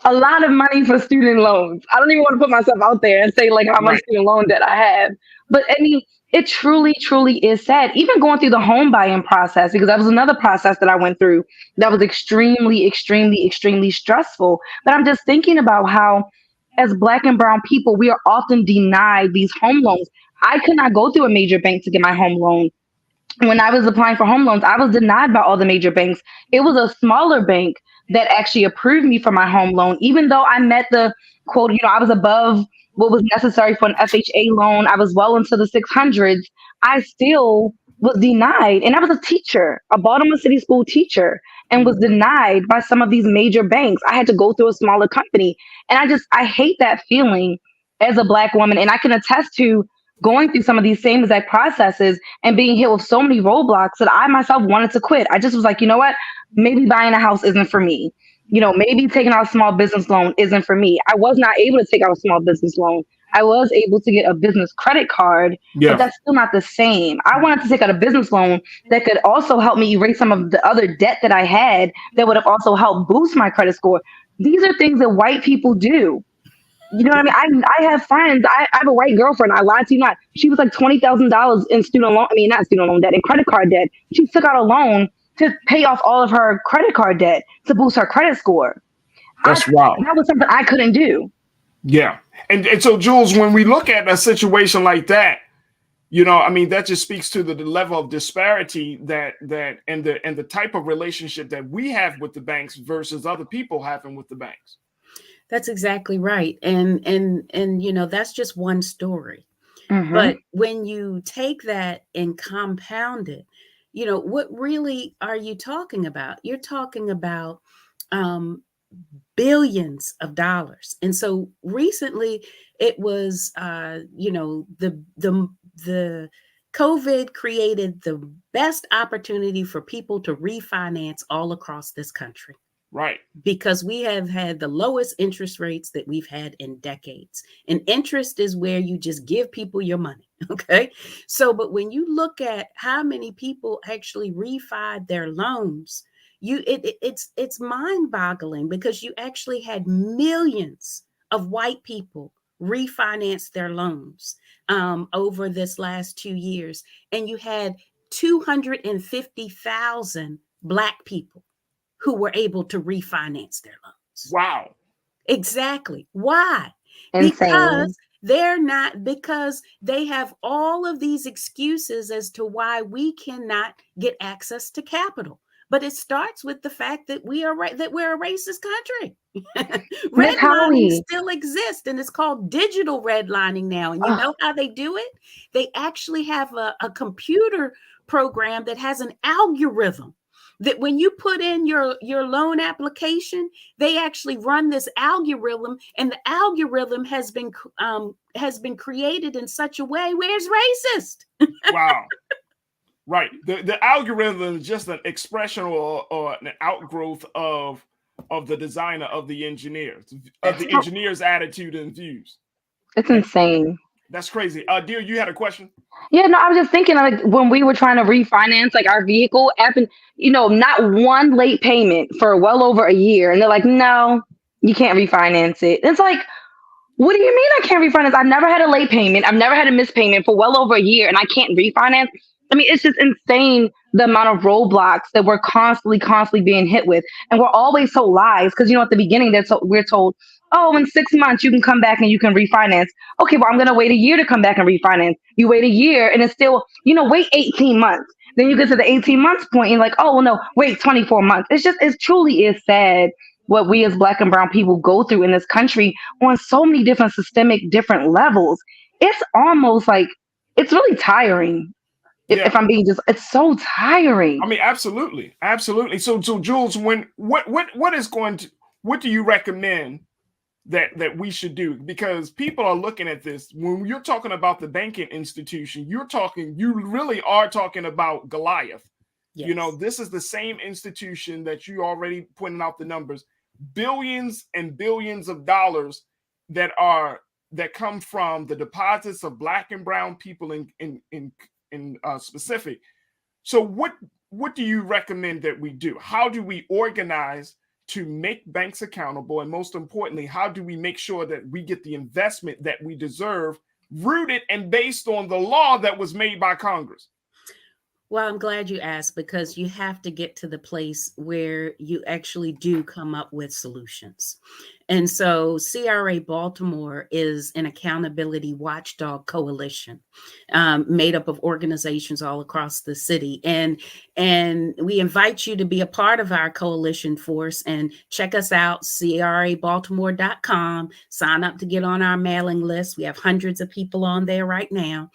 a lot of money for student loans? I don't even want to put myself out there and say how much student loan debt I have. But I mean, It truly, truly is sad. Even going through the home buying process, because that was another process that I went through that was extremely, extremely, extremely stressful. But I'm just thinking about how, as Black and brown people, we are often denied these home loans. I could not go through a major bank to get my home loan. When I was applying for home loans, I was denied by all the major banks. It was a smaller bank that actually approved me for my home loan, even though I met the quote, I was above what was necessary for an FHA loan. I was well into the 600s. I still was denied. And I was a teacher, a Baltimore City school teacher, and was denied by some of these major banks. I had to go through a smaller company. And I hate that feeling as a Black woman. And I can attest to going through some of these same exact processes and being hit with so many roadblocks that I myself wanted to quit. I just was like, you know what? Maybe buying a house isn't for me. Maybe taking out a small business loan isn't for me. I was not able to take out a small business loan. I was able to get a business credit card, but that's still not the same. I wanted to take out a business loan that could also help me erase some of the other debt that I had that would have also helped boost my credit score. These are things that white people do. You know what I mean? I have friends. I have a white girlfriend. I lied to you not. She was like $20,000 in student loan. I mean, not student loan debt, in credit card debt. She took out a loan to pay off all of her credit card debt to boost her credit score. That's wild. That was something I couldn't do. Yeah. And so, Jules, when we look at a situation like that, that just speaks to the level of disparity that and the type of relationship that we have with the banks versus other people having with the banks. That's exactly right. And that's just one story. Mm-hmm. But when you take that and compound it, what really are you talking about? You're talking about billions of dollars. And so recently it was, the COVID created the best opportunity for people to refinance all across this country. Right. Because we have had the lowest interest rates that we've had in decades. And interest is where you just give people your money. Okay. So, but when you look at how many people actually refied their loans, it's mind-boggling, because you actually had millions of white people refinance their loans over this last 2 years. And you had 250,000 Black people who were able to refinance their loans. Wow. Exactly. Why? Insane. Because they have all of these excuses as to why we cannot get access to capital. But it starts with the fact that we're a racist country. Redlining still exists, and it's called digital redlining now. And you know how they do it? They actually have a computer program that has an algorithm that when you put in your loan application, they actually run this algorithm, and the algorithm has been created in such a way where it's racist. Wow. Right. The algorithm is just an expression or an outgrowth of the designer, of the engineer's attitude and views. It's insane. That's crazy. Dear, you had a question? Yeah, no, I was just thinking, like, when we were trying to refinance like our vehicle, not one late payment for well over a year. And they're like, no, you can't refinance it. It's like, what do you mean I can't refinance? I've never had a late payment. I've never had a missed payment for well over a year, and I can't refinance. I mean, it's just insane, the amount of roadblocks that we're constantly being hit with. And we're always told lies, because, at the beginning, we're told, oh, in 6 months, you can come back and you can refinance. Okay, well, I'm going to wait a year to come back and refinance. You wait a year and it's still, wait 18 months. Then you get to the 18 months point and you're like, oh, well, no, wait 24 months. It truly is sad what we as Black and brown people go through in this country on so many different different levels. It's almost like, it's really tiring. If I'm being it's so tiring. I mean, absolutely. Absolutely. So Jules, what do you recommend that we should do? Because people are looking at this. When you're talking about the banking institution, you really are talking about Goliath. Yes. This is the same institution that you already pointed out the numbers, billions and billions of dollars that come from the deposits of Black and brown people in specific. So what do you recommend that we do? How do we organize to make banks accountable? And most importantly, how do we make sure that we get the investment that we deserve rooted and based on the law that was made by Congress? Well, I'm glad you asked, because you have to get to the place where you actually do come up with solutions. And so CRA Baltimore is an accountability watchdog coalition made up of organizations all across the city. And we invite you to be a part of our coalition force and check us out, crabaltimore.com. Sign up to get on our mailing list. We have hundreds of people on there right now.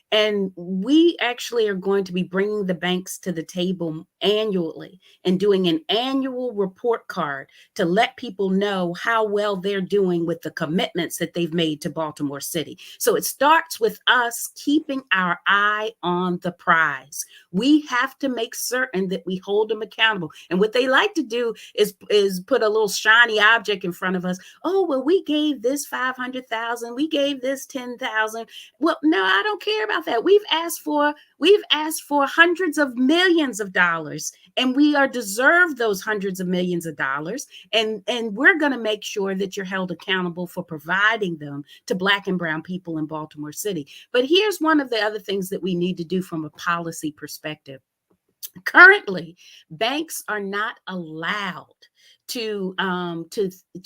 And we actually are going to be bringing the banks to the table annually and doing an annual report card to let people know how well they're doing with the commitments that they've made to Baltimore City. So it starts with us keeping our eye on the prize. We have to make certain that we hold them accountable. And what they like to do is put a little shiny object in front of us. Oh, well, we gave this 500,000. We gave this 10,000. Well, no, I don't care about that. We've asked for hundreds of millions of dollars, and we are deserved those hundreds of millions of dollars. And we're going to make sure that you're held accountable for providing them to Black and brown people in Baltimore City. But here's one of the other things that we need to do from a policy perspective. Currently, banks are not allowed to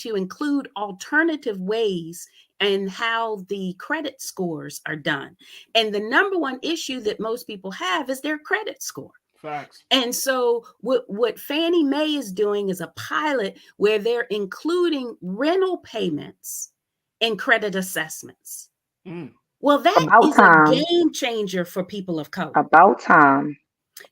include alternative ways and how the credit scores are done. And the number one issue that most people have is their credit score. Facts. And so what Fannie Mae is doing is a pilot where they're including rental payments in credit assessments. Well, that is a game changer for people of color. About time.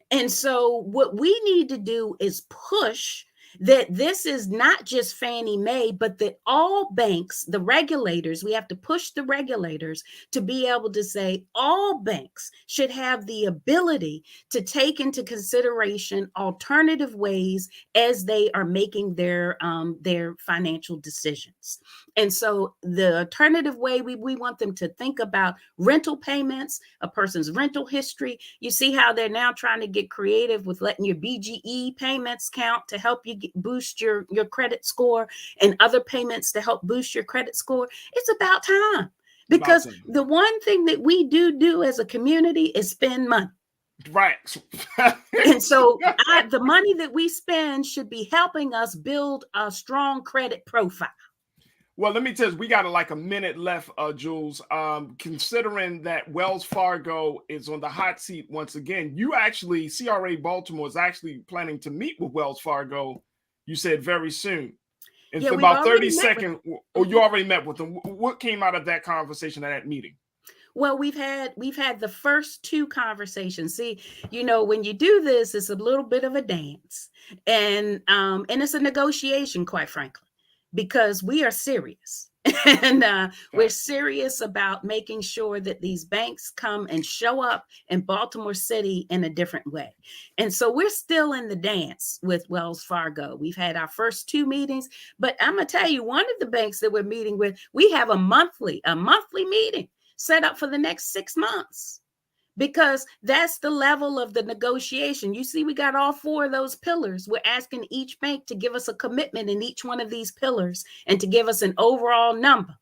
And so what we need to do is push that this is not just Fannie Mae, but that all banks, the regulators, we have to push the regulators to be able to say all banks should have the ability to take into consideration alternative ways as they are making their financial decisions. And so the alternative way, we want them to think about rental payments, a person's rental history. You see how they're now trying to get creative with letting your BGE payments count to help you boost your credit score, and other payments to help boost your credit score. It's about time, because the one thing that we do as a community is spend money. Right. And so the money that we spend should be helping us build a strong credit profile. Well, let me tell you, we got like a minute left, Jules. Considering that Wells Fargo is on the hot seat once again, CRA Baltimore is actually planning to meet with Wells Fargo, you said, very soon. And for about 30 seconds, or you already met with them. What came out of that conversation at that meeting? Well, we've had the first two conversations. See, when you do this, it's a little bit of a dance, and it's a negotiation, quite frankly, because we are serious. And we're serious about making sure that these banks come and show up in Baltimore City in a different way. And so we're still in the dance with Wells Fargo. We've had our first two meetings, but I'm going to tell you, one of the banks that we're meeting with, we have a monthly meeting set up for the next 6 months, because that's the level of the negotiation. You see, we got all four of those pillars. We're asking each bank to give us a commitment in each one of these pillars and to give us an overall number.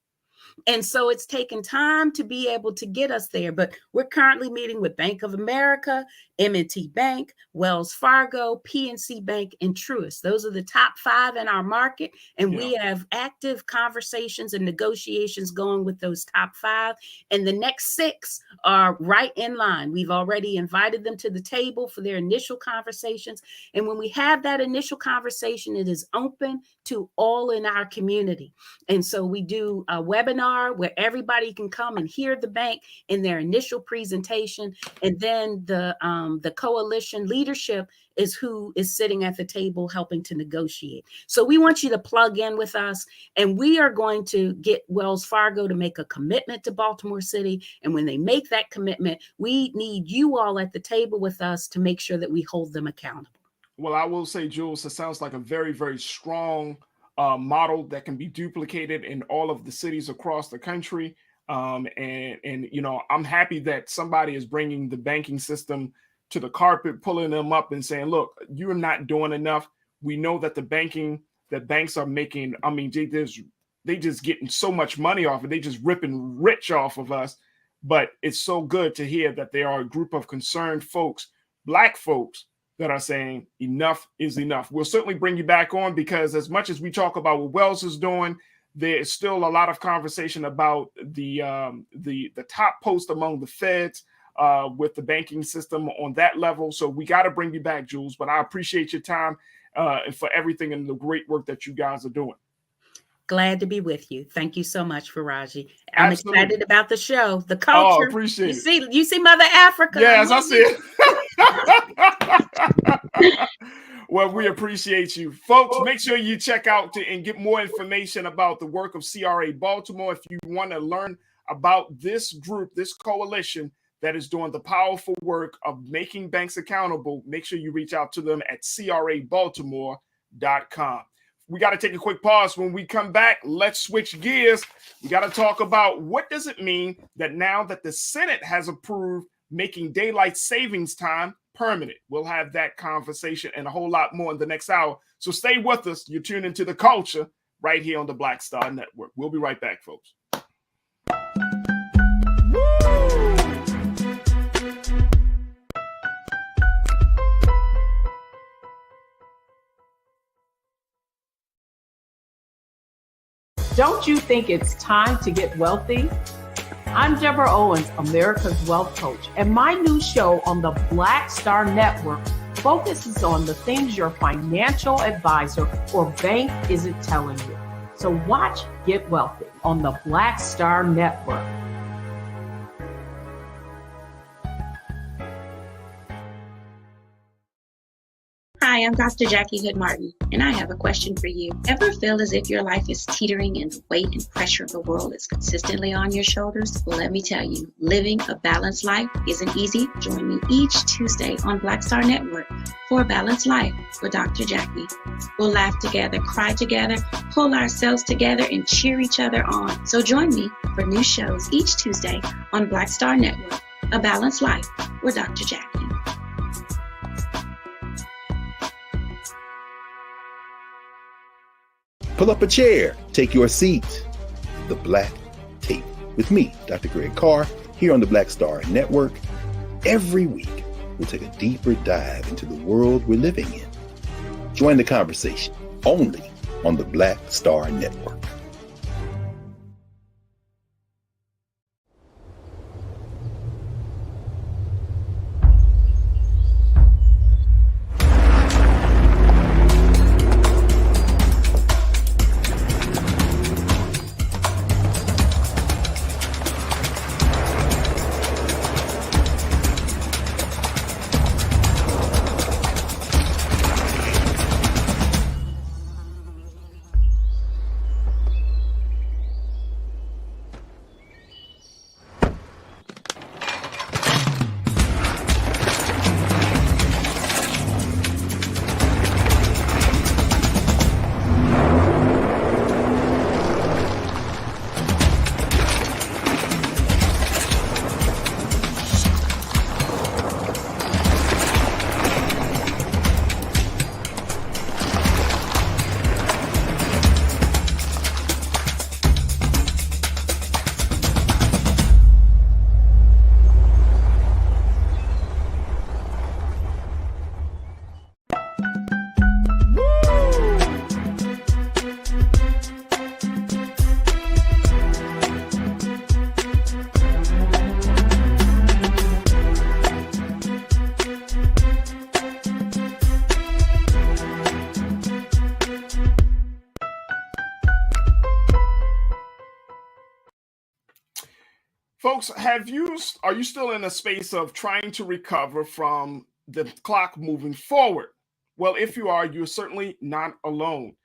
And so it's taken time to be able to get us there. But we're currently meeting with Bank of America, M&T Bank, Wells Fargo, PNC Bank, and Truist. Those are the top 5 in our market. And we have active conversations and negotiations going with those top 5. And the next 6 are right in line. We've already invited them to the table for their initial conversations. And when we have that initial conversation, it is open to all in our community. And so we do a webinar where everybody can come and hear the bank in their initial presentation. And then the coalition leadership is who is sitting at the table helping to negotiate. So we want you to plug in with us, and we are going to get Wells Fargo to make a commitment to Baltimore City. And when they make that commitment, we need you all at the table with us to make sure that we hold them accountable. Well, I will say, Jules, it sounds like a very, very strong model that can be duplicated in all of the cities across the country. And I'm happy that somebody is bringing the banking system to the carpet, pulling them up and saying, look, you're not doing enough. We know that banks are making, there's they just getting so much money off it. They just ripping rich off of us. But it's so good to hear that there are a group of concerned folks, Black folks, that are saying enough is enough. We'll certainly bring you back on, because as much as we talk about what Wells is doing, there is still a lot of conversation about the top post among the feds with the banking system on that level. So we got to bring you back, Jules. But I appreciate your time and for everything and the great work that you guys are doing. Glad to be with you. Thank you so much, Farajii. I'm Absolutely. excited about the show, the culture. Oh, appreciate it. You see Mother Africa. Yes, I see it. Well, we appreciate you. Folks, make sure you check out and get more information about the work of CRA Baltimore. If you want to learn about this group, this coalition that is doing the powerful work of making banks accountable, make sure you reach out to them at crabaltimore.com. We got to take a quick pause. When we come back, let's switch gears. We got to talk about what does it mean that now that the Senate has approved making daylight savings time permanent. We'll have that conversation and a whole lot more in the next hour. So stay with us. You're tuned into The Culture right here on the Black Star Network. We'll be right back, folks. Don't you think it's time to get wealthy? I'm Deborah Owens, America's Wealth Coach, and my new show on the Black Star Network focuses on the things your financial advisor or bank isn't telling you. So watch Get Wealthy on the Black Star Network. Hi, I'm Dr. Jackie Hood Martin, and I have a question for you. Ever feel as if your life is teetering and the weight and pressure of the world is consistently on your shoulders? Well, let me tell you, living a balanced life isn't easy. Join me each Tuesday on Black Star Network for A Balanced Life with Dr. Jackie. We'll laugh together, cry together, pull ourselves together, and cheer each other on. So join me for new shows each Tuesday on Black Star Network, A Balanced Life with Dr. Jackie. Pull up a chair, take your seat. The Black Tape with me, Dr. Greg Carr, here on the Black Star Network. Every week, we'll take a deeper dive into the world we're living in. Join the conversation only on the Black Star Network. Folks, are you still in a space of trying to recover from the clock moving forward? Well, if you are, you're certainly not alone.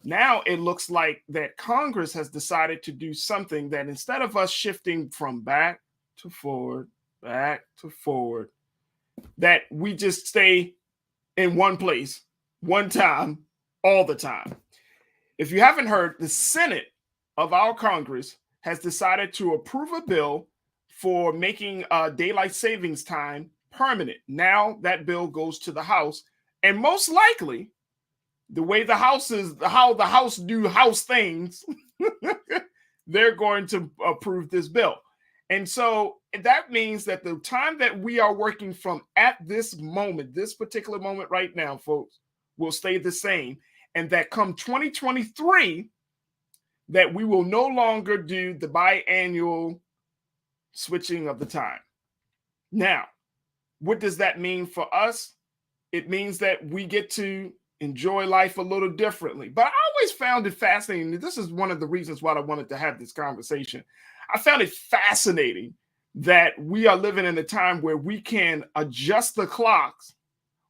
Now it looks like that Congress has decided to do something that instead of us shifting from back to forward, that we just stay in one place, one time, all the time. If you haven't heard, the Senate of our Congress has decided to approve a bill for making daylight savings time permanent. Now that bill goes to the House, and most likely, the way the House is, how the House do House things, they're going to approve this bill. And so that means that the time that we are working from at this moment, this particular moment right now, folks, will stay the same. And that come 2023, that we will no longer do the biannual switching of the time. Now, what does that mean for us? It means that we get to enjoy life a little differently. But I always found it fascinating. This is one of the reasons why I wanted to have this conversation. I found it fascinating that we are living in a time where we can adjust the clocks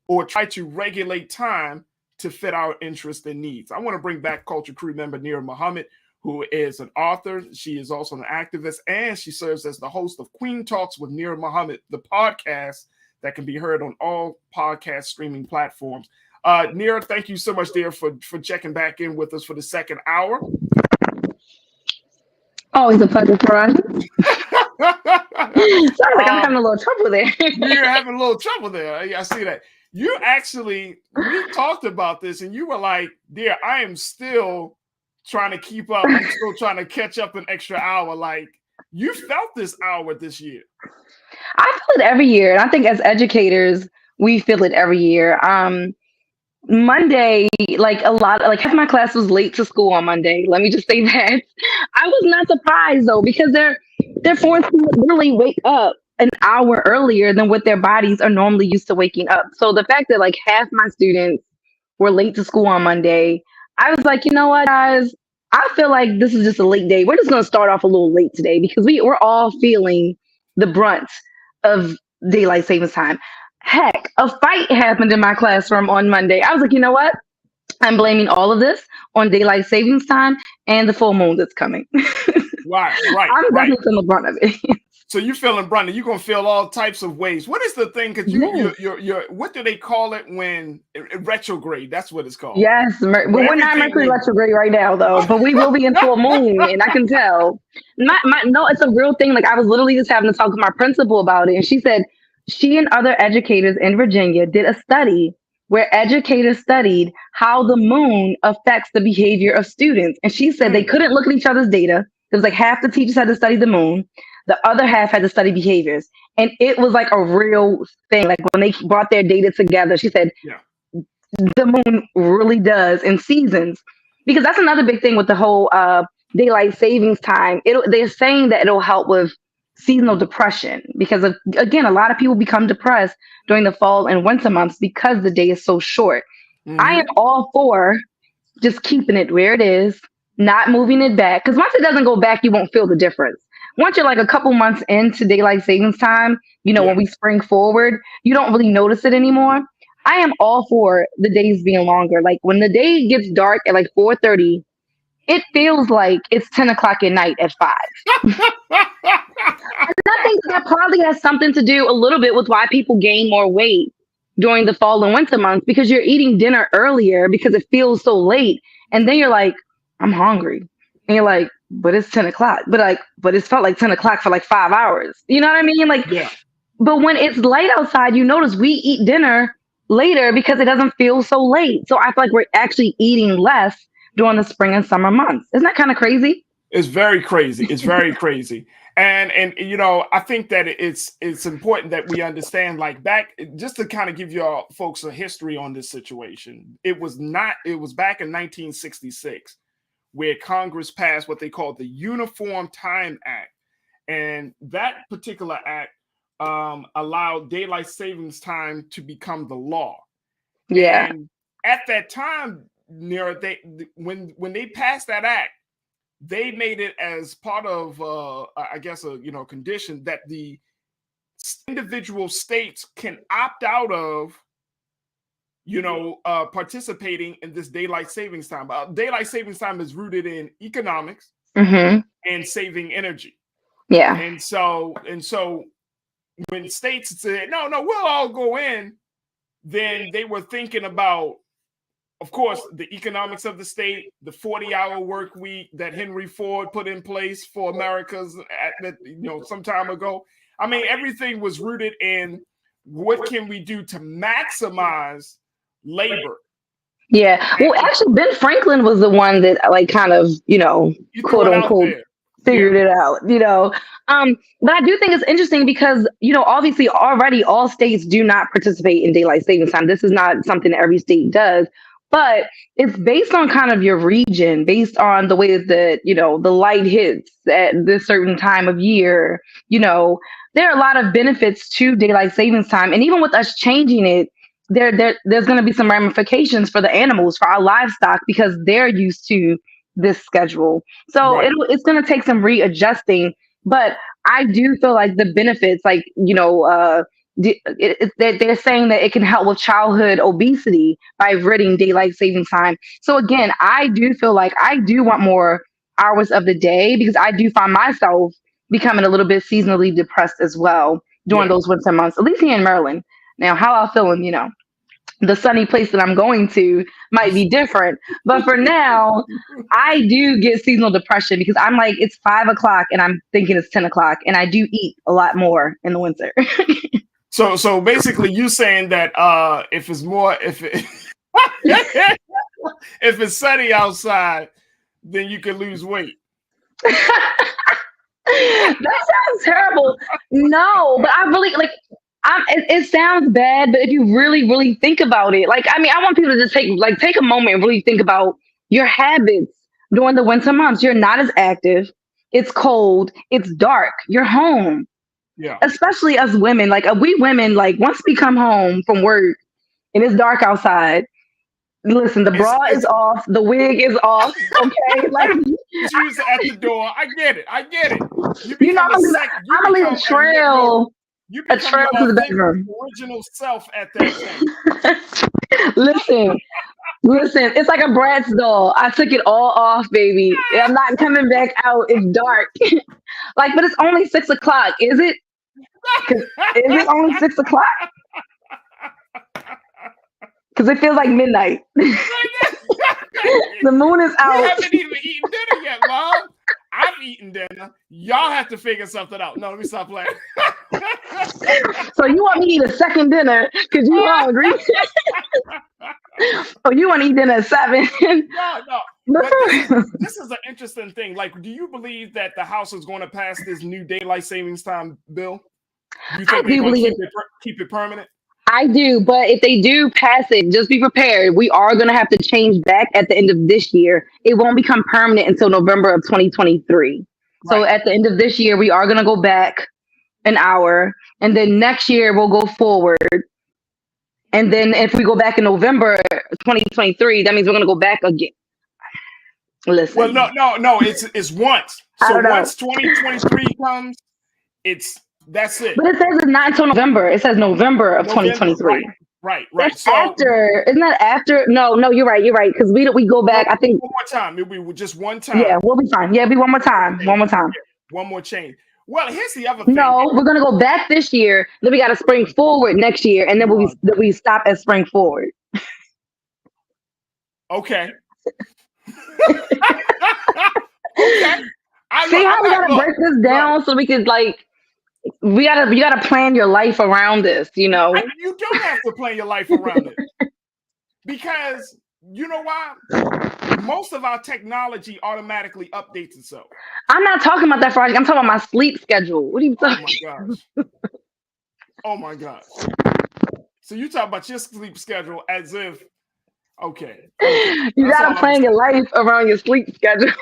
or try to regulate time to fit our interests and needs. I want to bring back Culture Crew member Nira Muhammad, who is an author. She is also an activist, and she serves as the host of Queen Talks with Nira Muhammad, the podcast that can be heard on all podcast streaming platforms. Nira, thank you so much, dear, for checking back in with us for the second hour. Always a pleasure for us. Sounds like I'm having a little trouble there. You're having a little trouble there. I see that. You actually, we talked about this, and you were like, dear, I am still trying to keep up. I'm still trying to catch up an extra hour. Like, you felt this hour this year. I feel it every year. And I think as educators, we feel it every year. Monday, half my class was late to school on Monday. Let me just say that. I was not surprised though, because they're forced to really wake up an hour earlier than what their bodies are normally used to waking up. So the fact that like half my students were late to school on Monday, I was like, you know what, guys? I feel like this is just a late day. We're just going to start off a little late today because we're all feeling the brunt of daylight savings time. Heck, a fight happened in my classroom on Monday. I was like, you know what? I'm blaming all of this on daylight savings time and the full moon that's coming. Right. I'm definitely feeling the brunt of it. So you're feeling brunt, and you're gonna feel all types of ways. What is the thing? Because you're what do they call it when retrograde? That's what it's called. Yes, we're not Mercury retrograde right now though, but we will be in full moon, and I can tell. No, it's a real thing. Like I was literally just having to talk to my principal about it, and she said she and other educators in Virginia did a study where educators studied how the moon affects the behavior of students, and she said they couldn't look at each other's data. It was like half the teachers had to study the moon. The other half had to study behaviors. And it was like a real thing. Like when they brought their data together, she said, the moon really does in seasons. Because that's another big thing with the whole daylight savings time. They're saying that it'll help with seasonal depression. Because, again, a lot of people become depressed during the fall and winter months because the day is so short. Mm-hmm. I am all for just keeping it where it is, not moving it back. Because once it doesn't go back, you won't feel the difference. Once you're like a couple months into daylight savings time, when we spring forward, you don't really notice it anymore. I am all for the days being longer. Like when the day gets dark at like 4:30, it feels like it's 10 o'clock at night at 5. And I think that probably has something to do a little bit with why people gain more weight during the fall and winter months, because you're eating dinner earlier because it feels so late. And then you're like, I'm hungry. And you're like, but it's 10 o'clock. But it's felt like 10 o'clock for like 5 hours. You know what I mean? But when it's light outside, you notice we eat dinner later because it doesn't feel so late. So I feel like we're actually eating less during the spring and summer months. Isn't that kind of crazy? It's very crazy. It's very crazy. And I think that it's important that we understand, like back, just to kind of give you folks a history on this situation. It was back in 1966. Where Congress passed what they called the Uniform Time Act. And that particular act allowed daylight savings time to become the law. Yeah. And at that time, Nira, when they passed that act, they made it as part of, a condition that the individual states can opt out of participating in this daylight savings time. Daylight savings time is rooted in economics and saving energy. Yeah. And so when states said, no, we'll all go in, then they were thinking about, of course, the economics of the state, the 40-hour work week that Henry Ford put in place for Americans some time ago. I mean, everything was rooted in what can we do to maximize labor Yeah. Well, actually, Ben Franklin was the one that like kind of, quote unquote, figured it out, but I do think it's interesting because, obviously already all states do not participate in daylight savings time. This is not something that every state does, but it's based on kind of your region, based on the way that, the light hits at this certain time of year. There are a lot of benefits to daylight savings time. And even with us changing it, there's going to be some ramifications for the animals, for our livestock, because they're used to this schedule. So it's going to take some readjusting. But I do feel like the benefits, like, they're saying that it can help with childhood obesity by ridding daylight savings time. So again, I do feel like I do want more hours of the day, because I do find myself becoming a little bit seasonally depressed as well during those winter months, at least here in Maryland. Now, how I feel in, the sunny place that I'm going to might be different. But for now, I do get seasonal depression because I'm like, it's 5 o'clock and I'm thinking it's 10 o'clock. And I do eat a lot more in the winter. So basically you saying that if it's sunny outside, then you can lose weight. That sounds terrible. No, but I really it sounds bad, but if you really, really think about it, I want people to just take a moment and really think about your habits during the winter months. You're not as active. It's cold. It's dark. You're home. Yeah. Especially as women, we women, once we come home from work and it's dark outside, listen, the bra is off, the wig is off. Okay, she's at the door. I get it. I'm gonna leave a trail. A trail to the bedroom. Original self at that time. Listen, it's like a Bratz doll. I took it all off, baby. I'm not coming back out. It's dark. But it's only 6 o'clock. Is it? Is it only 6 o'clock? Because it feels like midnight. The moon is out. We haven't even eaten dinner yet, Mom. I've eaten dinner. Y'all have to figure something out. No, let me stop playing. So you want me to eat a second dinner because you hungry? Oh, you want to eat dinner at 7? No. But this is an interesting thing. Do you believe that the House is going to pass this new daylight savings time bill? Do you think they're going to keep it permanent? I do, but if they do pass it, just be prepared. We are going to have to change back at the end of this year. It won't become permanent until November of 2023. Right. So at the end of this year, we are going to go back an hour, and then next year we'll go forward. And then if we go back in November 2023, that means we're going to go back again. Listen. Well, no. It's once. So once 2023 comes, that's it. But it says it's not until November. It says November of 2023. Right. That's after. Isn't that after? No, you're right. Because we go back. I think one more time. It'll be just one time. Yeah, we'll be fine. Yeah, it'll be one more time. One more time. One more change. Well, here's the other thing. No, we're gonna go back this year. Then we got to spring forward next year, and then we stop at spring forward. Okay. See how we gotta break this down so we can you gotta plan your life around this, You don't have to plan your life around it. Because you know why? Most of our technology automatically updates itself. I'm not talking about that, Farajii. I'm talking about my sleep schedule. What are you talking about? Oh my gosh. So you talk about your sleep schedule as if, okay. You gotta plan your life around your sleep schedule.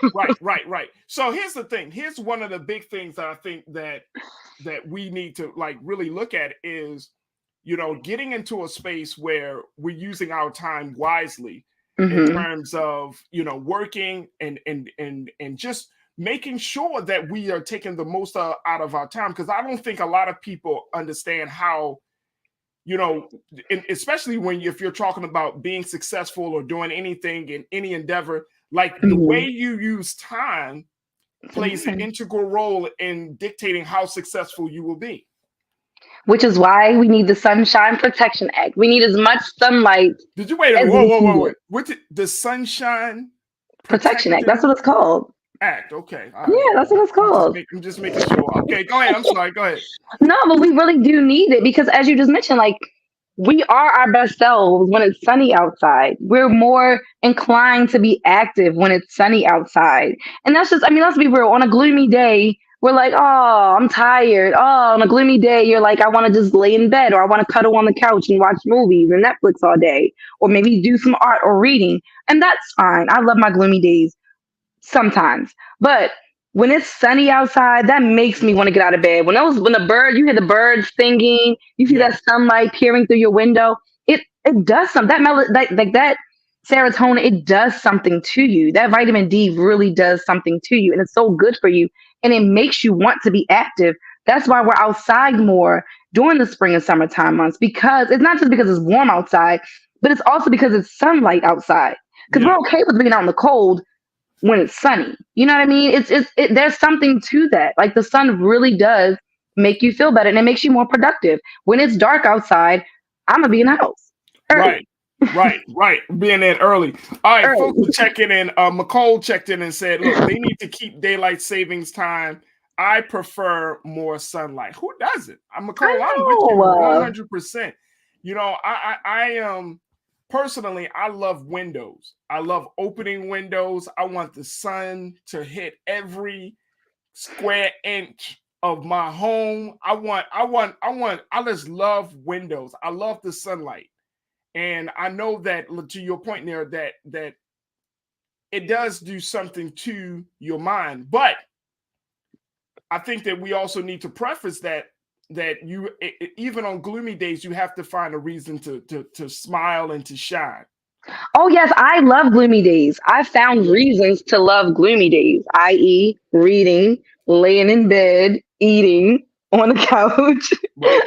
Right. So here's the thing. Here's one of the big things that I think that we need to really look at is, getting into a space where we're using our time wisely in terms of, working and just making sure that we are taking the most out of our time. Because I don't think a lot of people understand how, especially if you're talking about being successful or doing anything in any endeavor, the way you use time plays an integral role in dictating how successful you will be. Which is why we need the Sunshine Protection Act. We need as much sunlight. Did you wait? Whoa. What's the Sunshine Protection Act? That's what it's called. Act. Okay. Right. Yeah, that's what it's called. I'm just making sure. Okay, go ahead. I'm sorry. Go ahead. No, but we really do need it because, as you just mentioned, we are our best selves when it's sunny outside. We're more inclined to be active when it's sunny outside. And that's just, I mean, let's be real. On a gloomy day, we're like, oh, I'm tired. Oh, on a gloomy day, you're like, I want to just lay in bed, or I want to cuddle on the couch and watch movies and Netflix all day, or maybe do some art or reading. And that's fine. I love my gloomy days sometimes. But when it's sunny outside, that makes me want to get out of bed. When you hear the birds singing, you see that sunlight peering through your window, it does something. That serotonin, it does something to you. That vitamin D really does something to you, and it's so good for you, and it makes you want to be active. That's why we're outside more during the spring and summertime months, because it's not just because it's warm outside, but it's also because it's sunlight outside. Because we're okay with being out in the cold when it's sunny. You know what I mean? There's something to that. Like, the sun really does make you feel better, and it makes you more productive. When it's dark outside, I'm gonna be in the house early. Right. Being in early. All right, folks are checking in. McCole checked in and said, look, they need to keep daylight savings time. I prefer more sunlight. Who doesn't? McCole, I'm with you 100%. You know, I personally, I love windows. I love opening windows. I want the sun to hit every square inch of my home. I just love windows. I love the sunlight. And I know that, to your point there, that it does do something to your mind. But I think that we also need to preface that you, even on gloomy days, you have to find a reason to smile and to shine. Oh yes, I love gloomy days. I found reasons to love gloomy days, i.e., reading, laying in bed, eating on the couch.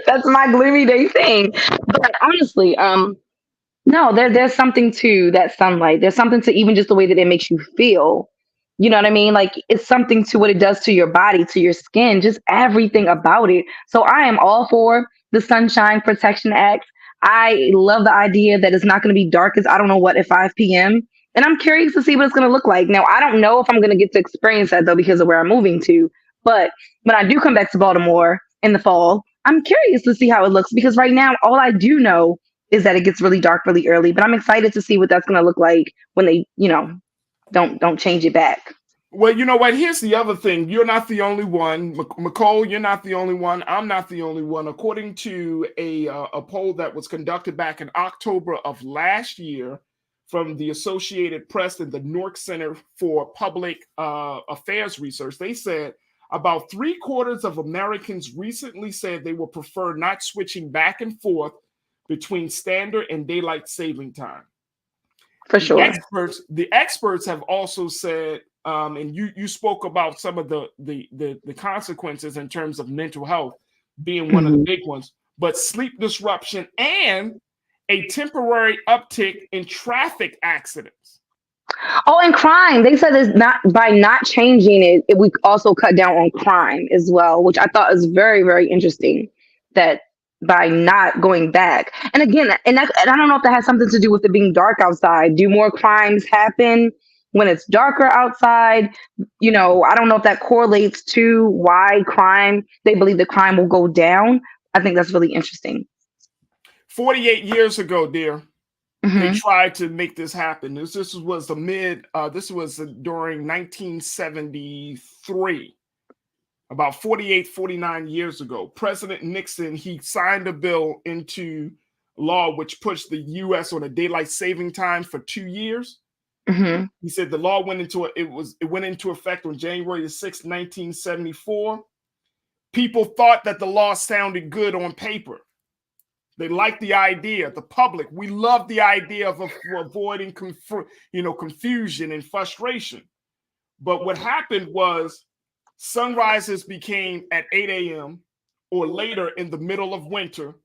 That's my gloomy day thing. But honestly, no, there's something to that sunlight. There's something to even just the way that it makes you feel. You know what I mean? Like, it's something to what it does to your body, to your skin, just everything about it. So I am all for the Sunshine Protection Act. I love the idea that it's not going to be dark as I don't know what at 5 p.m. And I'm curious to see what it's going to look like. Now, I don't know if I'm going to get to experience that, though, because of where I'm moving to. But when I do come back to Baltimore in the fall, I'm curious to see how it looks, because right now, all I do know is that it gets really dark really early. But I'm excited to see what that's going to look like when they, don't change it back. Well, you know what? Here's the other thing. You're not the only one. McCole, you're not the only one. I'm not the only one. According to a poll that was conducted back in October of last year from the Associated Press and the Newark Center for Public Affairs Research, they said about 3/4 of Americans recently said they would prefer not switching back and forth between standard and daylight saving time. For sure. The experts have also said, and you spoke about some of the consequences in terms of mental health being one of the big ones, but sleep disruption and a temporary uptick in traffic accidents. Oh, and crime. They said it's not by not changing it, we also cut down on crime as well, which I thought was very, very interesting. That by not going back, and again, and I don't know if that has something to do with it being dark outside. Do more crimes happen when it's darker outside? I don't know if that correlates to why they believe the crime will go down. I think that's really interesting. 48 years ago, dear, they tried to make this happen. This was during 1973, about 48, 49 years ago. President Nixon, he signed a bill into law which pushed the U.S. on a daylight saving time for 2 years. He said the law went into effect on January 6, 1974. People thought that the law sounded good on paper. They liked the idea. The public, we love the idea of avoiding confusion and frustration. But what happened was sunrises became at 8 a.m. or later in the middle of winter.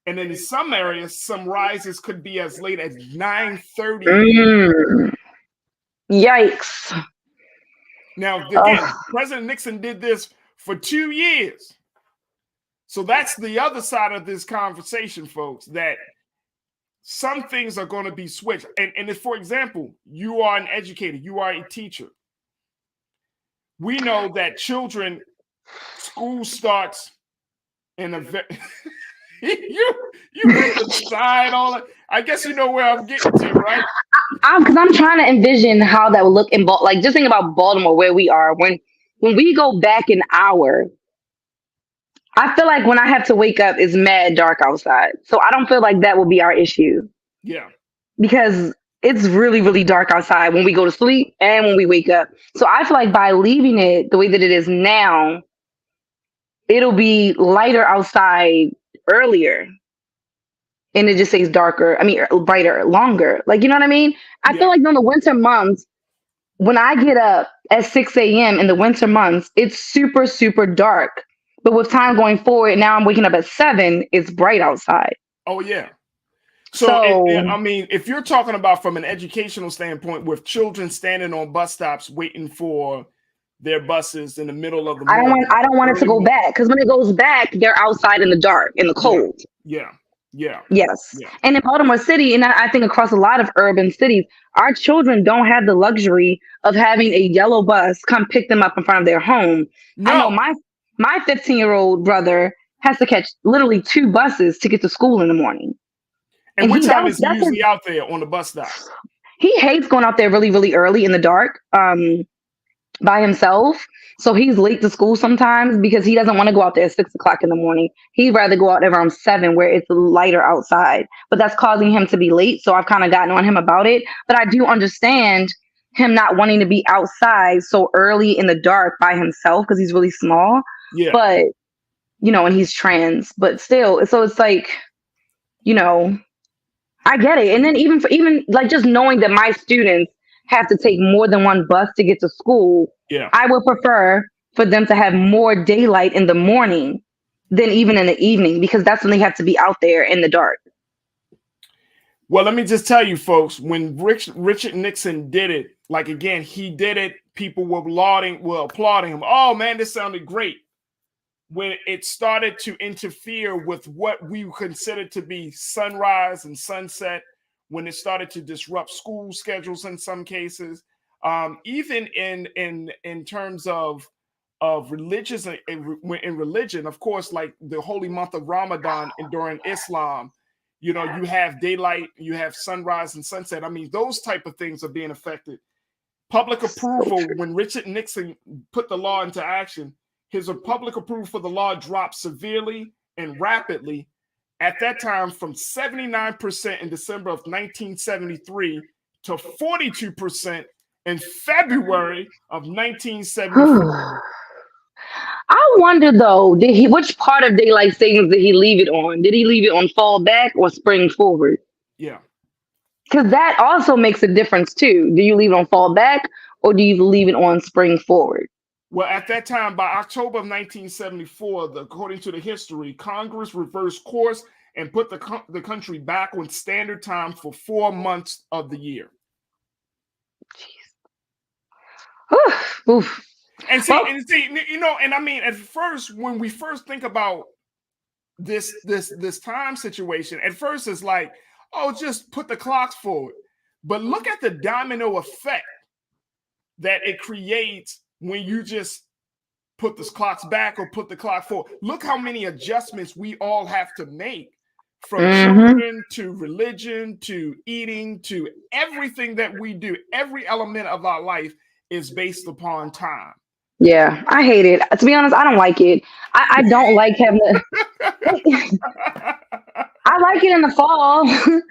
And then in some areas, sunrises could be as late as 9:30. Yikes. Now, again, President Nixon did this for 2 years. So that's the other side of this conversation, folks, that some things are going to be switched. And if, for example, you are an educator, you are a teacher. We know that school starts in you bring the side all that. I guess you know where I'm getting to, right? Because I'm trying to envision how that would look in like just think about Baltimore, where we are when we go back an hour. I feel like when I have to wake up, it's mad dark outside, so I don't feel like that will be our issue. Yeah, because it's really, really dark outside when we go to sleep and when we wake up. So I feel like by leaving it the way that it is now, it'll be lighter outside earlier. And it just stays darker. I mean, brighter, longer. Like, you know what I mean? I feel like during the winter months, when I get up at 6 a.m. in the winter months, it's super, super dark. But with time going forward, now I'm waking up at 7, it's bright outside. Oh, yeah. So I mean, if you're talking about from an educational standpoint, with children standing on bus stops waiting for their buses in the middle of the morning, I don't want it to go back, because when it goes back, they're outside in the dark, in the cold. Yeah. Yes. Yeah. And in Baltimore City, and I think across a lot of urban cities, our children don't have the luxury of having a yellow bus come pick them up in front of their home. No. I know my 15-year-old brother has to catch literally 2 buses to get to school in the morning. And what time is he usually out there on the bus stop? He hates going out there really, really early in the dark by himself. So he's late to school sometimes because he doesn't want to go out there at 6 o'clock in the morning. He'd rather go out around 7 where it's lighter outside. But that's causing him to be late. So I've kind of gotten on him about it. But I do understand him not wanting to be outside so early in the dark by himself because he's really small. Yeah. But, you know, and he's trans. But still, so it's like, you know, I get it. And then even like just knowing that my students have to take more than one bus to get to school, I would prefer for them to have more daylight in the morning than even in the evening, because that's when they have to be out there in the dark. Well, let me just tell you, folks, when Richard Nixon did it, like, again, he did it, people were applauding him. Oh, man, this sounded great. When it started to interfere with what we considered to be sunrise and sunset, when it started to disrupt school schedules in some cases, even in terms of religious, in religion, of course, like the holy month of Ramadan and during Islam, you know, you have daylight, you have sunrise and sunset. I mean, those type of things are being affected. Public approval, when Richard Nixon put the law into action, his public approval for the law dropped severely and rapidly at that time from 79% in December of 1973 to 42% in February of 1974. I wonder though, which part of daylight savings did he leave it on? Did he leave it on fall back or spring forward? Yeah. Because that also makes a difference too. Do you leave it on fall back or do you leave it on spring forward? Well, at that time, by October of 1974, according to the history, Congress reversed course and put the country back on standard time for 4 months of the year. Jeez. Oof. And see, you know, and I mean, at first, when we first think about this time situation, at first it's like, oh, just put the clocks forward. But look at the domino effect that it creates when you just put the clocks back or put the clock forward. Look how many adjustments we all have to make, from children to religion to eating to everything that we do. Every element of our life is based upon time. Yeah, I hate it. To be honest, I don't like it. I don't like having to. I like it in the fall. Who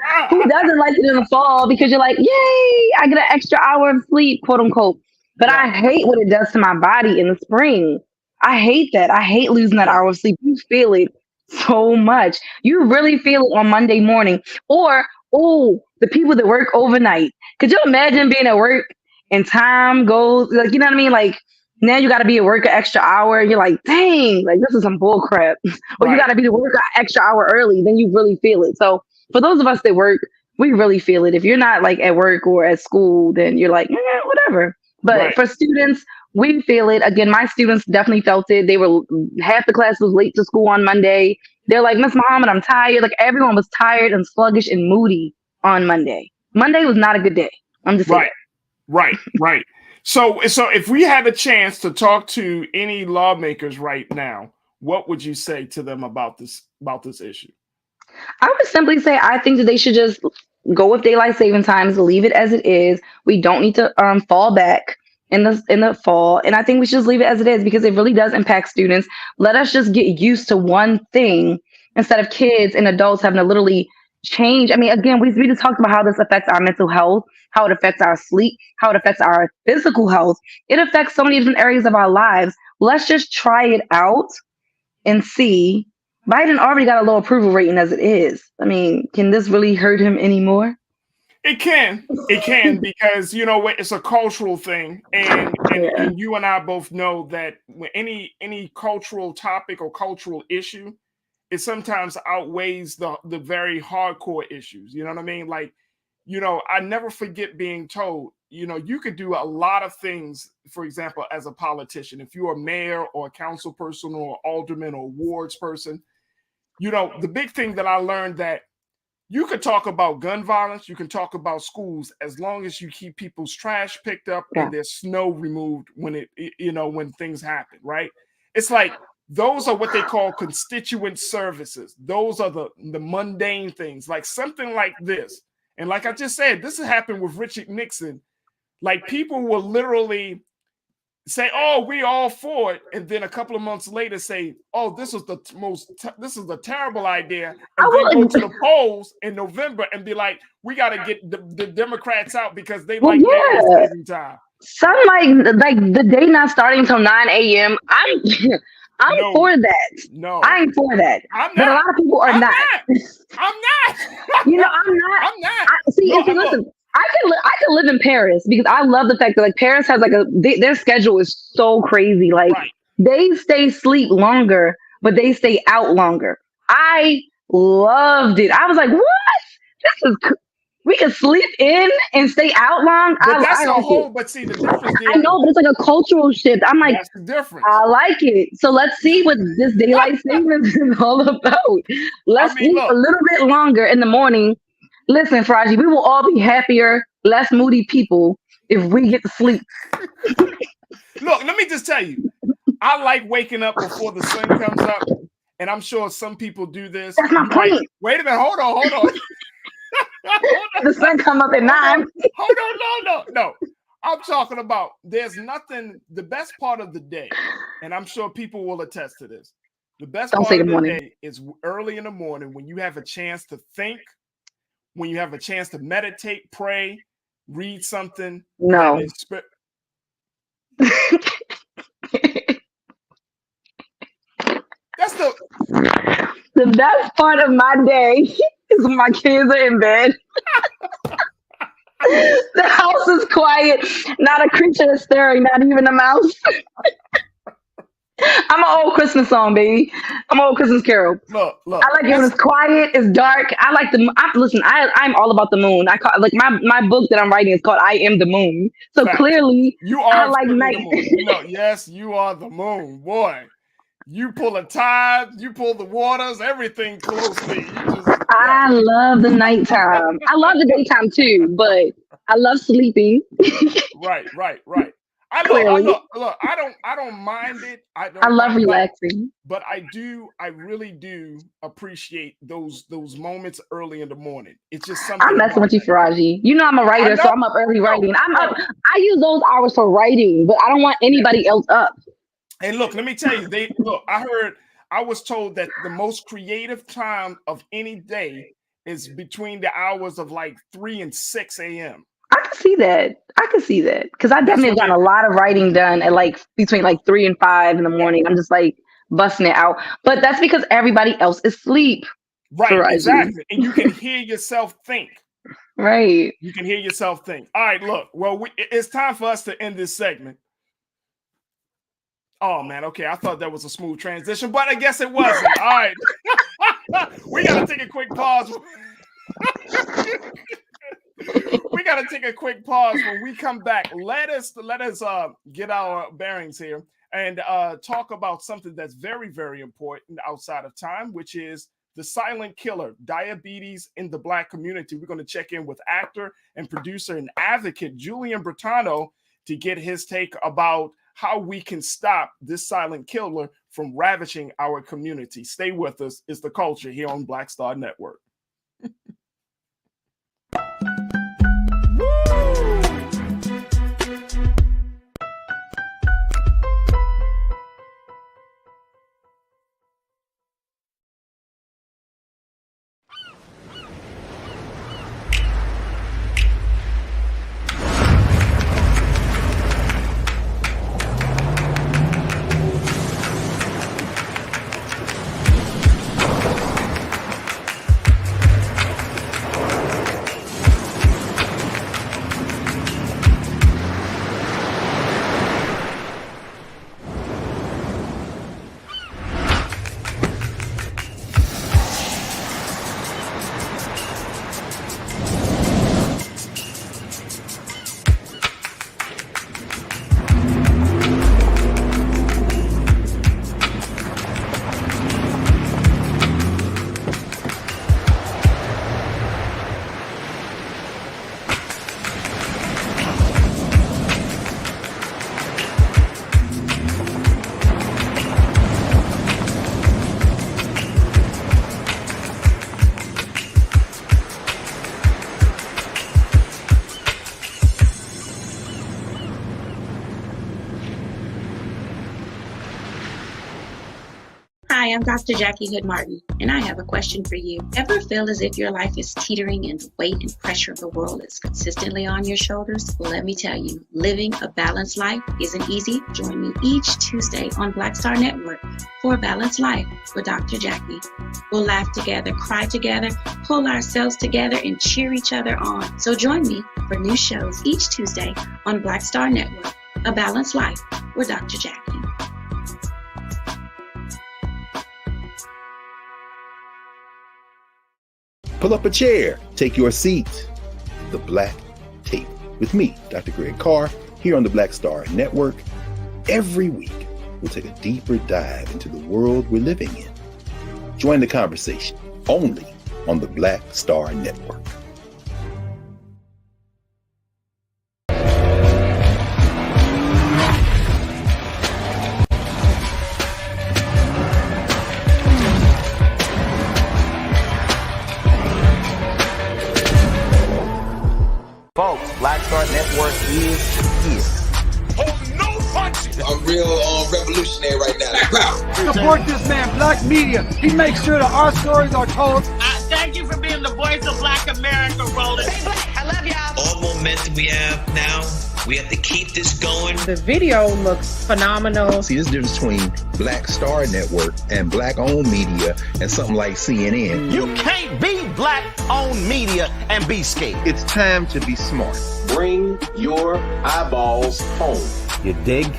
doesn't like it in the fall? Because you're like, yay, I get an extra hour of sleep, quote unquote. But I hate what it does to my body in the spring. I hate that. I hate losing that hour of sleep. You feel it so much. You really feel it on Monday morning. Or, the people that work overnight. Could you imagine being at work and time goes, like, you know what I mean? Like, now you got to be at work an extra hour. And you're like, dang, like this is some bull crap. Or you got to be to work an extra hour early. Then you really feel it. So for those of us that work, we really feel it. If you're not like at work or at school, then you're like, whatever. But for students, we feel it. Again, my students definitely felt it. They were, half the class was late to school on Monday. They're like, Miss Muhammad, I'm tired. Like everyone was tired and sluggish and moody on Monday. Monday was not a good day. I'm just saying. Right. So if we had a chance to talk to any lawmakers right now, what would you say to them about this issue? I would simply say I think that they should just go with daylight saving times, leave it as it is. We don't need to fall back in the fall, and I think we should just leave it as it is because it really does impact students. Let us just get used to one thing instead of kids and adults having to literally change. I mean, again, we just talked about how this affects our mental health, how it affects our sleep, how it affects our physical health. It affects so many different areas of our lives. Let's just try it out and see. Biden already got a low approval rating as it is. I mean, can this really hurt him anymore? It can because, you know, it's a cultural thing. And you and I both know that when any cultural topic or cultural issue, it sometimes outweighs the very hardcore issues. You know what I mean? Like, you know, I never forget being told, you know, you could do a lot of things, for example, as a politician, if you're a mayor or a council person or alderman or wards person, you know, the big thing that I learned that you could talk about gun violence, you can talk about schools, as long as you keep people's trash picked up and their snow removed when when things happen, right? It's like, those are what they call constituent services. Those are the mundane things, like something like this. And like I just said, this has happened with Richard Nixon. Like, people will literally say, "Oh, we all for it," and then a couple of months later say, "Oh, this is a terrible idea," and then go to the polls in November and be like, "We got to get the Democrats out because they like saving time." Some like the day not starting until 9 a.m. I'm for that. No, I'm for that. But a lot of people are not. I'm not. You know, I'm not. I'm not. Listen. I can live in Paris because I love the fact that like Paris has like their schedule is so crazy. Like they stay asleep longer, but they stay out longer. I loved it. I was like, what? We can sleep in and stay out long. But that's a whole. But see, the difference. I know, but it's like a cultural shift. I'm like, that's the difference. I like it. So let's see what this daylight savings is all about. Let's sleep a little bit longer in the morning. Listen, Farajii, we will all be happier, less moody people if we get to sleep. Look, let me just tell you, I like waking up before the sun comes up, and I'm sure some people do this. That's my point. Wait a minute, hold on. The sun come up at 9. Hold on, no. I'm talking about there's nothing, the best part of the day, and I'm sure people will attest to this. The best part of the day is early in the morning when you have a chance to think, when you have a chance to meditate, pray, read something. No. That's the best part of my day is when my kids are in bed. The house is quiet. Not a creature is stirring, not even a mouse. I'm an old Christmas song, baby. I'm an old Christmas carol. Look. I like it when it's quiet, it's dark. I like listen, I'm all about the moon. I call like my book that I'm writing is called I Am the Moon. So clearly you are I like night. Yes, you are the moon, boy. You pull a tide, you pull the waters, everything closely. I love the nighttime. I love the daytime too, but I love sleeping. Right. I don't mind it. I love relaxing. But I really do appreciate those moments early in the morning. It's just something. I'm messing with you, Farajii. You know I'm a writer, so I'm up early writing. I use those hours for writing, but I don't want anybody else up. And look, let me tell you, I was told that the most creative time of any day is between the hours of like 3 and 6 a.m. I can see that because I definitely have gotten a lot of writing done at like between like 3 and 5 in the morning. I'm just like busting it out, but that's because everybody else is asleep. Right, exactly, and you can hear yourself think. Right, you can hear yourself think. All right, look. Well, it's time for us to end this segment. Oh man, okay. I thought that was a smooth transition, but I guess it wasn't. All right, we gotta take a quick pause. We got to take a quick pause. When we come back, let us get our bearings here and talk about something that's very, very important outside of time, which is the silent killer, diabetes in the Black community. We're going to check in with actor and producer and advocate Julian Bertano to get his take about how we can stop this silent killer from ravaging our community. Stay with us. It's The Culture here on Black Star Network. Hi, I'm Dr. Jackie Hood Martin, and I have a question for you. Ever feel as if your life is teetering and the weight and pressure of the world is consistently on your shoulders? Well, let me tell you, living a balanced life isn't easy. Join me each Tuesday on Black Star Network for A Balanced Life with Dr. Jackie. We'll laugh together, cry together, pull ourselves together, and cheer each other on. So join me for new shows each Tuesday on Black Star Network, A Balanced Life with Dr. Jackie. Pull up a chair, take your seat. The Black Tape with me, Dr. Greg Carr, here on the Black Star Network. Every week, we'll take a deeper dive into the world we're living in. Join the conversation only on the Black Star Network. Folks, Black Star Network is here. Oh, no punches! I'm real revolutionary right now. Support this man, Black Media. He makes sure that our stories are told. Thank you for being the voice of Black America, Roland. Hey, Black, I love y'all. All momentum we have now, we have to keep this going. The video looks phenomenal. See, there's a difference between Black Star Network and Black-owned media and something like CNN. You can't be Black-owned media and be scared. It's time to be smart. Bring your eyeballs home. You dig?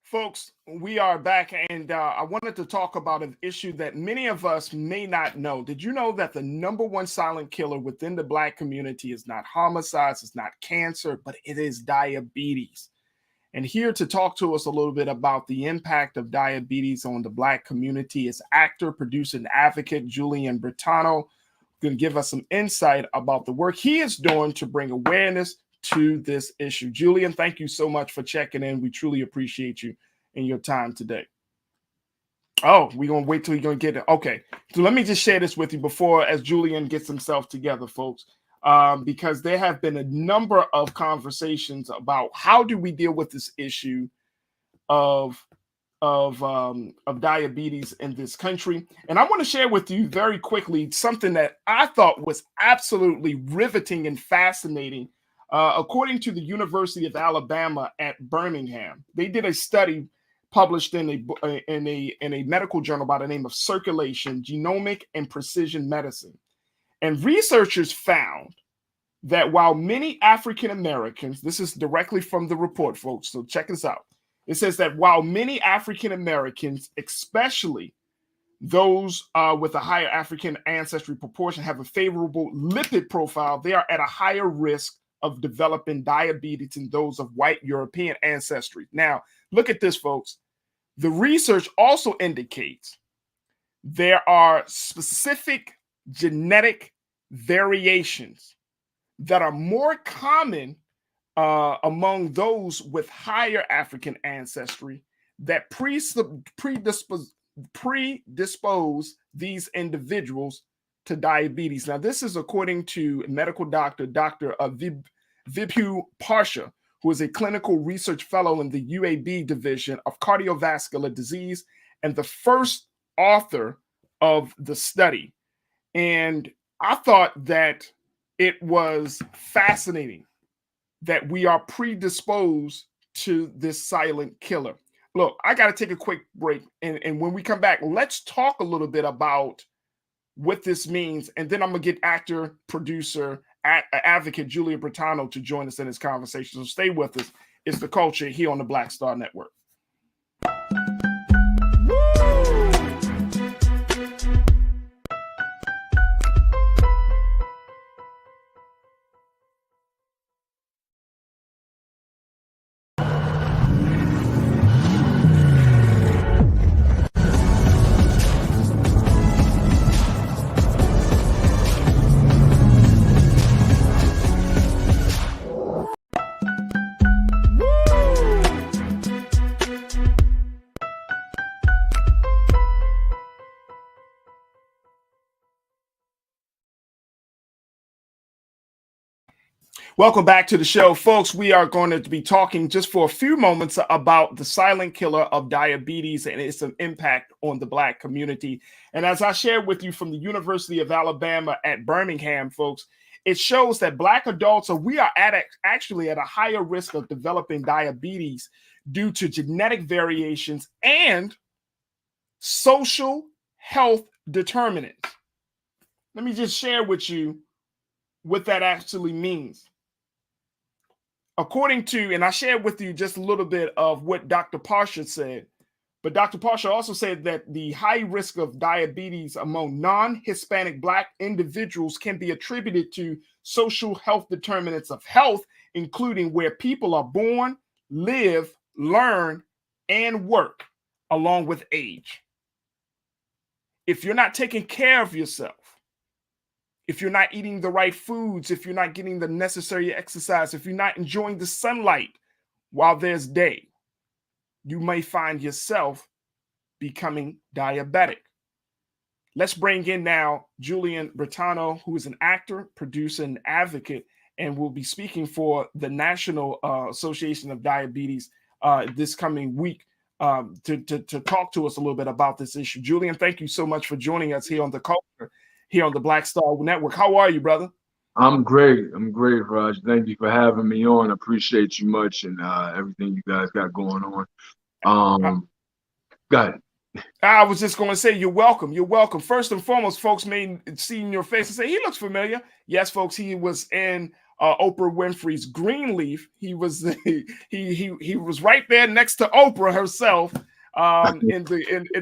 Folks, we are back, and I wanted to talk about an issue that many of us may not know. Did you know that the #1 silent killer within the Black community is not homicides, it's not cancer, but it is diabetes? And here to talk to us a little bit about the impact of diabetes on the Black community is actor, producer, and advocate Julian Bertano, going to give us some insight about the work he is doing to bring awareness to this issue. Julian, thank you so much for checking in. We truly appreciate you and your time today. Oh, we're going to wait till you're going to get it. Okay, so let me just share this with you before, as Julian gets himself together, folks, because there have been a number of conversations about how do we deal with this issue of diabetes in this country. And I want to share with you very quickly something that I thought was absolutely riveting and fascinating. According to the University of Alabama at Birmingham, they did a study published in a medical journal by the name of Circulation, Genomic and Precision Medicine. And researchers found that while many African Americans, this is directly from the report, folks, so check this out. It says that while many African Americans, especially Those with a higher African ancestry proportion have a favorable lipid profile. They are at a higher risk of developing diabetes than those of white European ancestry. Now, look at this, folks. The research also indicates there are specific genetic variations that are more common among those with higher African ancestry that predispose these individuals to diabetes. Now, this is according to medical doctor, Dr. Vibhu Parsha, who is a clinical research fellow in the UAB division of cardiovascular disease and the first author of the study. And I thought that it was fascinating that we are predisposed to this silent killer. Look, I got to take a quick break. And when we come back, let's talk a little bit about what this means. And then I'm going to get actor, producer, advocate Julia Bertano to join us in this conversation. So stay with us. It's The Culture here on the Black Star Network. Welcome back to the show, folks. We are going to be talking just for a few moments about the silent killer of diabetes and its impact on the Black community. And as I shared with you from the University of Alabama at Birmingham, folks, it shows that Black adults actually at a higher risk of developing diabetes due to genetic variations and social health determinants. Let me just share with you what that actually means. According to, and I shared with you just a little bit of what Dr. Parsha said, but Dr. Parsha also said that the high risk of diabetes among non-Hispanic Black individuals can be attributed to social health determinants of health, including where people are born, live, learn, and work, along with age. If you're not taking care of yourself, if you're not eating the right foods, if you're not getting the necessary exercise, if you're not enjoying the sunlight while there's day, you may find yourself becoming diabetic. Let's bring in now Julian Bertano, who is an actor, producer, and advocate, and will be speaking for the National Association of Diabetes this coming week to talk to us a little bit about this issue. Julian, thank you so much for joining us here on The Culture, here on the Black Star Network. How are you, brother? I'm great, Raj. Thank you for having me on. I appreciate you much and everything you guys got going on. Go ahead. I was just going to say, you're welcome. You're welcome. First and foremost, folks may see in your face and say, he looks familiar. Yes, folks, he was in Oprah Winfrey's Greenleaf. He was he was right there next to Oprah herself in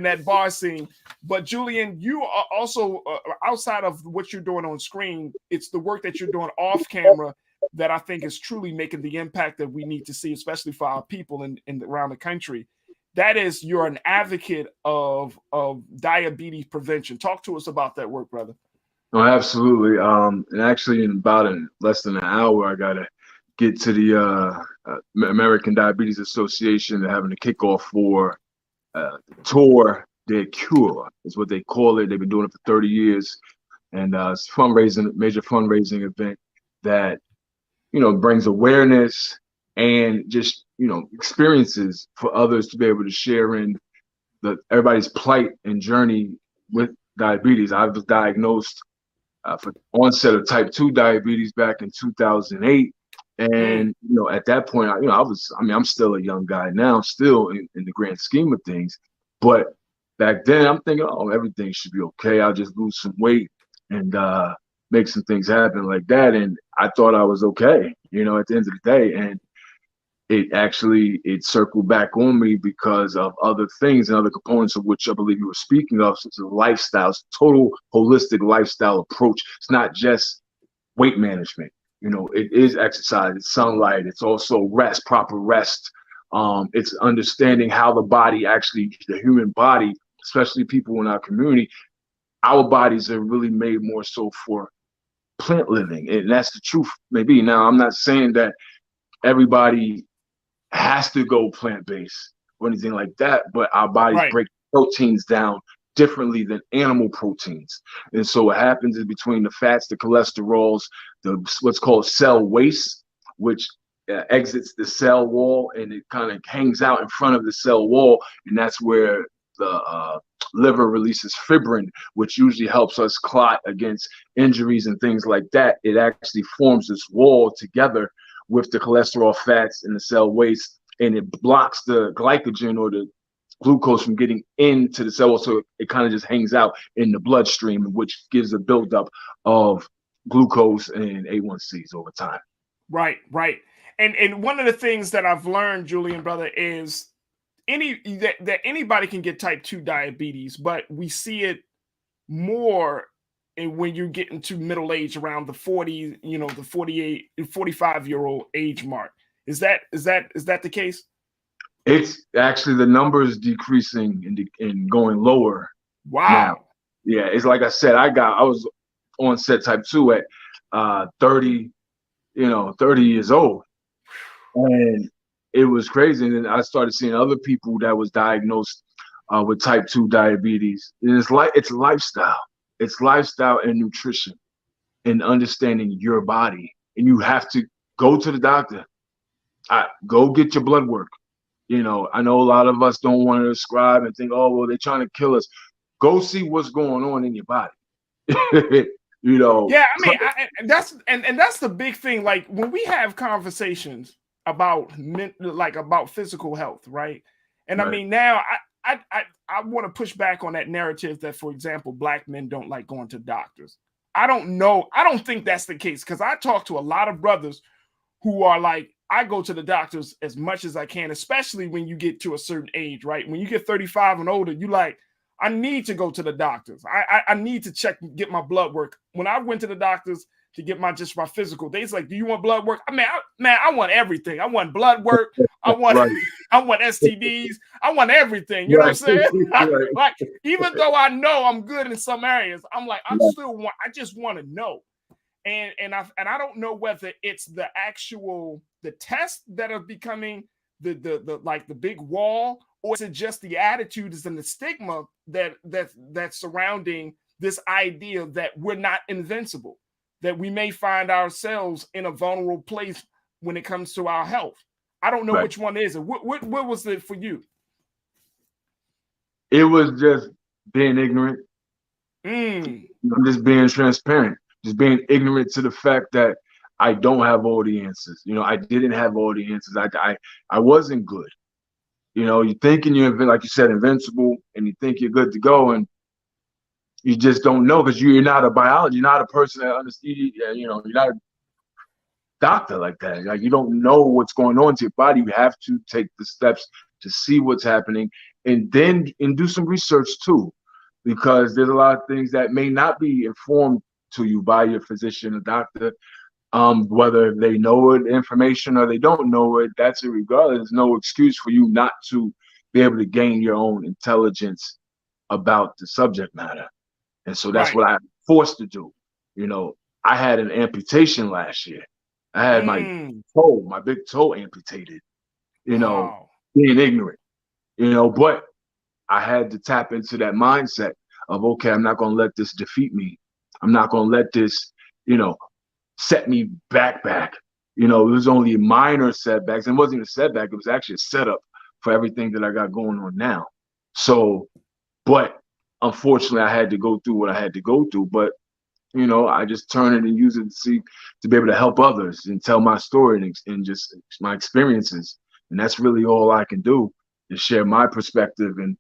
that bar scene. But Julian, you are also outside of what you're doing on screen, it's the work that you're doing off camera that I think is truly making the impact that we need to see, especially for our people in around the country. That is, you're an advocate of diabetes prevention. Talk to us about that work, brother. No, absolutely. And actually, in about less than an hour, I gotta get to the American Diabetes Association. They're having a kickoff for Tour de Cure, is what they call it. They've been doing it for 30 years, and it's a major fundraising event that brings awareness and just experiences for others to be able to share in everybody's plight and journey with diabetes. I was diagnosed for onset of type 2 diabetes back in 2008. And, at that point, I'm still a young guy now, still in the grand scheme of things. But back then I'm thinking, everything should be okay. I'll just lose some weight and make some things happen like that. And I thought I was okay, at the end of the day. And it circled back on me because of other things and other components of which I believe you were speaking of, such as lifestyles, total holistic lifestyle approach. It's not just weight management. You know, it is exercise, it's sunlight, it's also rest, proper rest. It's understanding how the body actually, the human body, especially people in our community, our bodies are really made more so for plant living. And that's the truth, maybe. Now, I'm not saying that everybody has to go plant-based or anything like that, but our bodies break proteins down differently than animal proteins. And so what happens is between the fats, the cholesterols, the what's called cell waste, which exits the cell wall and it kind of hangs out in front of the cell wall, and that's where the liver releases fibrin, which usually helps us clot against injuries and things like that. It actually forms this wall together with the cholesterol, fats, and the cell waste, and it blocks the glycogen or the glucose from getting into the cell, so it kind of just hangs out in the bloodstream, which gives a buildup of glucose and A1Cs over time. Right. And one of the things that I've learned, Julian, brother, is that anybody can get type 2 diabetes, but we see it more when you get into middle age, around the 40, the 48, 45-year-old age mark. Is that the case? It's actually, the number is decreasing and going lower. Wow. Now. Yeah, it's like I said, I was onset type 2 at 30 years old. And it was crazy. And then I started seeing other people that was diagnosed with type 2 diabetes. And it's lifestyle. It's lifestyle and nutrition and understanding your body. And you have to go to the doctor. Go get your blood work. I know a lot of us don't want to prescribe and think, oh, well, they're trying to kill us. Go see what's going on in your body. Yeah, I mean, that's the big thing. Like when we have conversations about physical health, right? And I mean, now I want to push back on that narrative that, for example, Black men don't like going to doctors. I don't know. I don't think that's the case, because I talk to a lot of brothers who are like, I go to the doctors as much as I can, especially when you get to a certain age, right? When you get 35 and older, you like, I need to go to the doctors. I need to get my blood work. When I went to the doctors to get my physical, they's like, do you want blood work? I mean, I want everything. I want blood work. I want STDs. I want everything. You know what I'm saying? Like, even though I know I'm good in some areas, I'm like, I just want to know. And I don't know whether it's the tests that are becoming the big wall, or is it just the attitudes and the stigma that's surrounding this idea that we're not invincible, that we may find ourselves in a vulnerable place when it comes to our health. I don't know which one is it. What was it for you? It was just being ignorant. I'm just being transparent, just being ignorant to the fact that I don't have all the answers. I didn't have all the answers. I wasn't good. You're thinking you're, like you said, invincible, and you think you're good to go, and you just don't know, because you're not a biologist. You're not a person that understands. You're not a doctor like that. Like, you don't know what's going on to your body. You have to take the steps to see what's happening, and do some research too, because there's a lot of things that may not be informed to you by your physician or doctor. Whether they know it, information, or they don't know it, that's irregardless. There's no excuse for you not to be able to gain your own intelligence about the subject matter. And so that's what I'm forced to do. I had an amputation last year. I had my big toe amputated, being ignorant, but I had to tap into that mindset of, okay, I'm not going to let this defeat me. I'm not going to let this, set me back. It was only minor setbacks. It wasn't even a setback. It was actually a setup for everything that I got going on now. So, but unfortunately, I had to go through what I had to go through. But, I just turn it and use it to be able to help others and tell my story and just my experiences. And that's really all I can do, is share my perspective and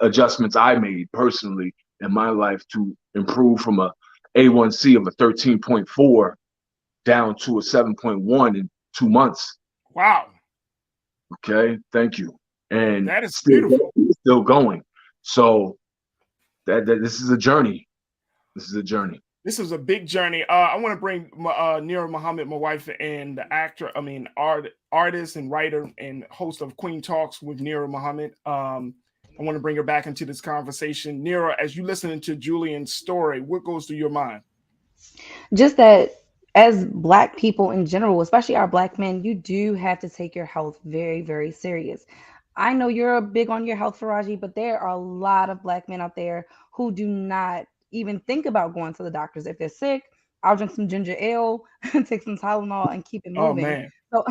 adjustments I made personally in my life to improve from a A1C of a 13.4 down to a 7.1 in 2 months. Wow. Okay, thank you. And that is beautiful. Still going. So that this is a journey. This is a journey. This is a big journey. I want to bring Nira Muhammad, my wife, and the artist and writer and host of Queen Talks with Nira Muhammad. I want to bring her back into this conversation. Nira, as you listening to Julian's story, what goes through your mind? Just that as Black people in general, especially our Black men, you do have to take your health very, very serious. I know you're big on your health, Farajii, but there are a lot of Black men out there who do not even think about going to the doctors. If they're sick, I'll drink some ginger ale, take some Tylenol, and keep it moving. Oh, man. So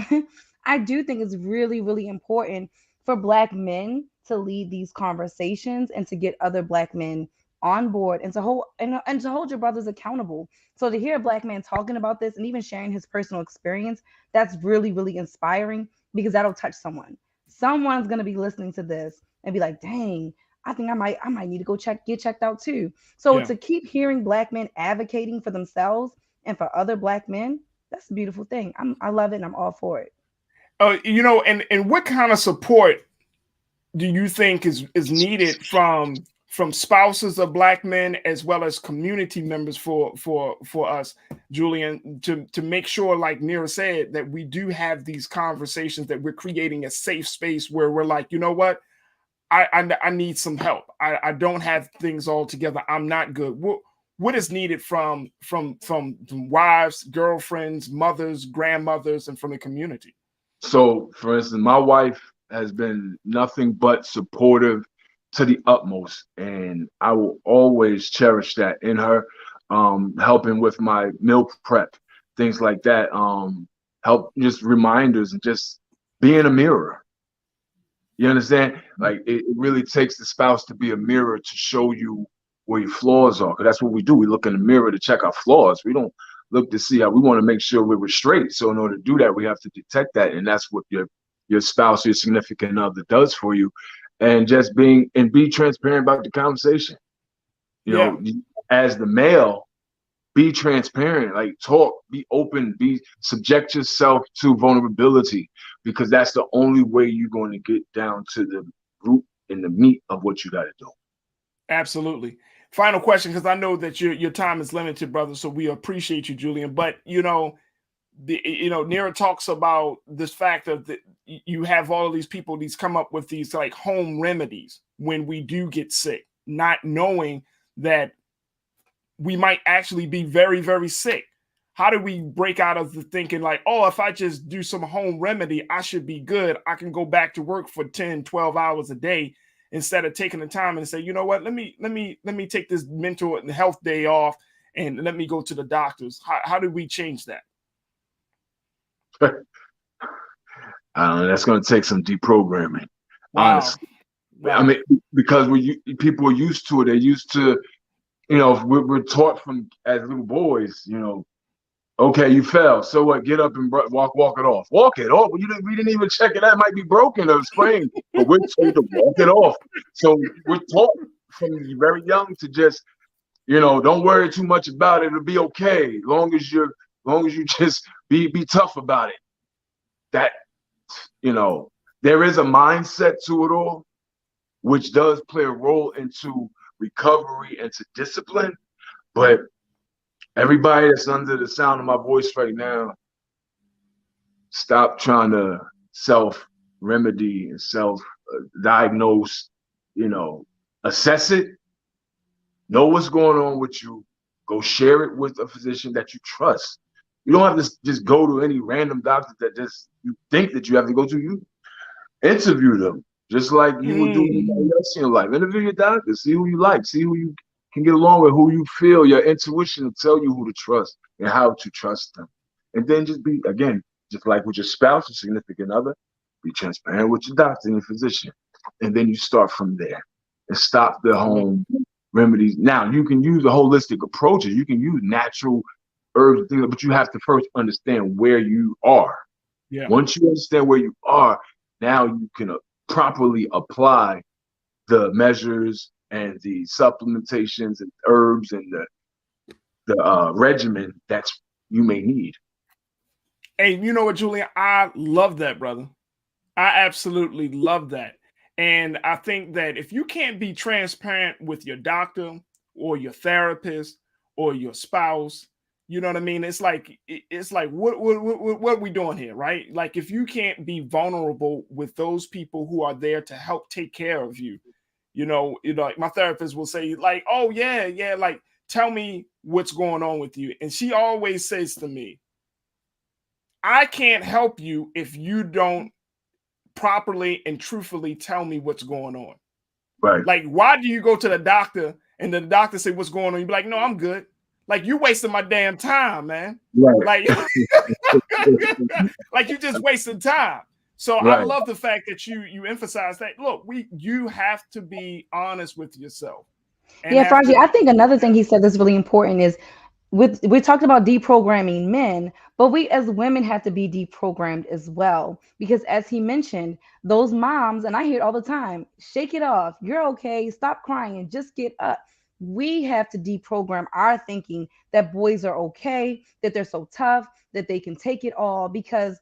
I do think it's really, really important for Black men to lead these conversations and to get other Black men on board and to hold your brothers accountable. So to hear a Black man talking about this and even sharing his personal experience, that's really, really inspiring, because that'll touch someone. Someone's going to be listening to this and be like, dang, I think I might need to go get checked out too. So to keep hearing Black men advocating for themselves and for other Black men, that's a beautiful thing. I love it, and I'm all for it. And what kind of support do you think is needed from spouses of Black men as well as community members for us, Julian, to make sure, like Nira said, that we do have these conversations, that we're creating a safe space where we're like, you know what, I need some help. I don't have things all together. I'm not good. What is needed from wives, girlfriends, mothers, grandmothers, and from the community? So, for instance, my wife has been nothing but supportive to the utmost, and I will always cherish that in her. Helping with my meal prep, things like that. Help, just reminders, and just being a mirror. You understand? Like, it really takes the spouse to be a mirror to show you where your flaws are, because that's what we do. We look in the mirror to check our flaws. We don't look to see how we want to make sure we're straight. So in order to do that, we have to detect that, and that's what your spouse, your significant other, does for you. And just be transparent about the conversation. You know, as the male, be transparent, like talk, be open, subject yourself to vulnerability, because that's the only way you're going to get down to the root and the meat of what you got to do. Absolutely. Final question, because I know that your time is limited, brother. So we appreciate you, Julian. But Nira talks about this fact of you have all of these people, these come up with these like home remedies when we do get sick, not knowing that we might actually be very, very sick. How do we break out of the thinking like, oh, if I just do some home remedy, I should be good. I can go back to work for 10, 12 hours a day, instead of taking the time and say, you know what, let me take this mental and health day off and let me go to the doctors. How do we change that? That's going to take some deprogramming. Wow. Honestly. Wow. I mean, because people are used to it. They're used to, we're taught from as little boys, okay, you fell. So what? Get up and walk it off. Walk it off. We didn't even check it. That might be broken or sprained, but we're told to walk it off. So we're taught from very young to just, don't worry too much about it. It'll be okay. As long as you just be tough about it. That, there is a mindset to it all, which does play a role into recovery and to discipline. But everybody that's under the sound of my voice right now, stop trying to self-remedy and self-diagnose, assess it, know what's going on with you, go share it with a physician that you trust. You don't have to just go to any random doctor that just you think that you have to go to. You interview them, just like you would do anything else in your life. Interview your doctor, see who you like, see who you can get along with, who you feel. Your intuition will tell you who to trust and how to trust them. And then just be, again, just like with your spouse or significant other, be transparent with your doctor and your physician. And then you start from there and stop the home remedies. Now, you can use a holistic approaches. You can use natural herbs and things, but you have to first understand where you are. Yeah. Once you understand where you are, now you can properly apply the measures and the supplementations and herbs and the regimen that you may need. Hey, you know what, Julian? I love that, brother. I absolutely love that. And I think that if you can't be transparent with your doctor or your therapist or your spouse, you know what I mean? It's like what are we doing here, right? Like if you can't be vulnerable with those people who are there to help take care of you, like my therapist will say, like, oh yeah, like tell me what's going on with you. And she always says to me, I can't help you if you don't properly and truthfully tell me what's going on. Right. Like, why do you go to the doctor and the doctor say what's going on? You be like, no, I'm good. Like, you wasting my damn time, man. Right. Like you just wasting time. So right. I love the fact that you emphasize that. Look, you have to be honest with yourself. Yeah, Farajii, I think another thing he said that's really important is we talked about deprogramming men, but we as women have to be deprogrammed as well. Because as he mentioned, those moms, and I hear it all the time, shake it off. You're okay. Stop crying and just get up. We have to deprogram our thinking that boys are okay, that they're so tough, that they can take it all because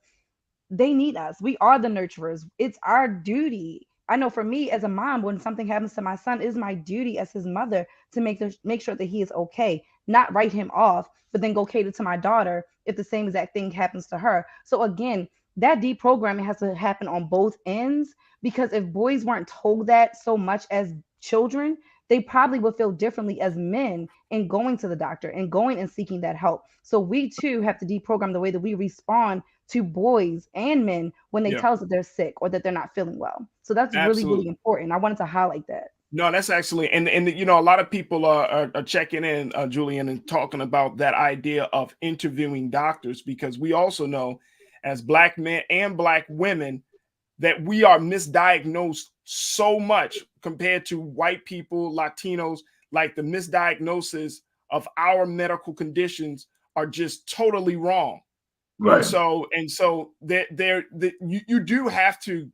they need us. We are the nurturers. It's our duty. I know for me as a mom, when something happens to my son, it is my duty as his mother to make sure that he is okay, not write him off, but then go cater to my daughter if the same exact thing happens to her. So again, that deprogramming has to happen on both ends, because if boys weren't told that so much as children, they probably would feel differently as men in going to the doctor and going and seeking that help. So we too have to deprogram the way that we respond to boys and men when they tell us that they're sick or that they're not feeling well. So that's really, really important. I wanted to highlight that. No, that's actually, and a lot of people are checking in, Julian, and talking about that idea of interviewing doctors, because we also know as Black men and Black women that we are misdiagnosed so much compared to white people, Latinos. Like the misdiagnosis of our medical conditions are just totally wrong. Right. And so you do have to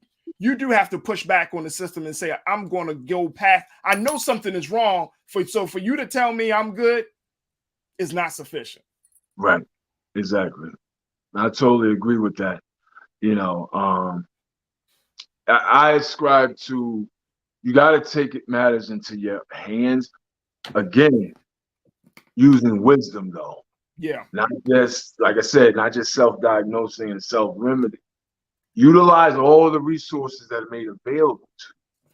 push back on the system and say, I'm going to go past. I know something is wrong. So for you to tell me I'm good is not sufficient. Right. Exactly. I totally agree with that. I ascribe to, you got to take matters into your hands. Again, using wisdom though. Yeah. Not just, like I said, not just self-diagnosing and self-remedy. Utilize all the resources that are made available to you.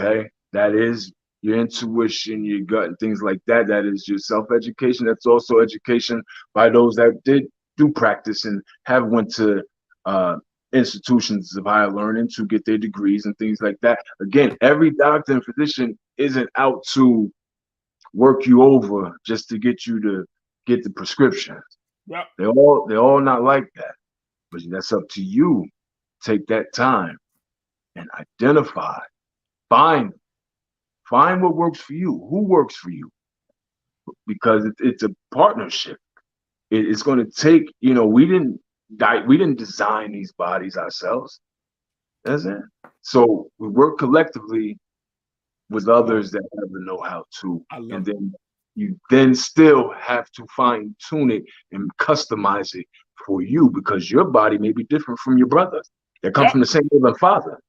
Okay? That is your intuition, your gut, and things like that. That is your self-education. That's also education by those that did do practice and have went to institutions of higher learning to get their degrees and things like that. Again, every doctor and physician isn't out to work you over just to get you to get the prescriptions. Yep. They're all not like that. But that's up to you. Take that time and identify, find what works for you, who works for you, because it's a partnership. It's going to take, we didn't design these bodies ourselves. That's it. So we work collectively with others that have the know-how too. And then you then still have to fine tune it and customize it for you, because your body may be different from your brother that come from the same mother and father.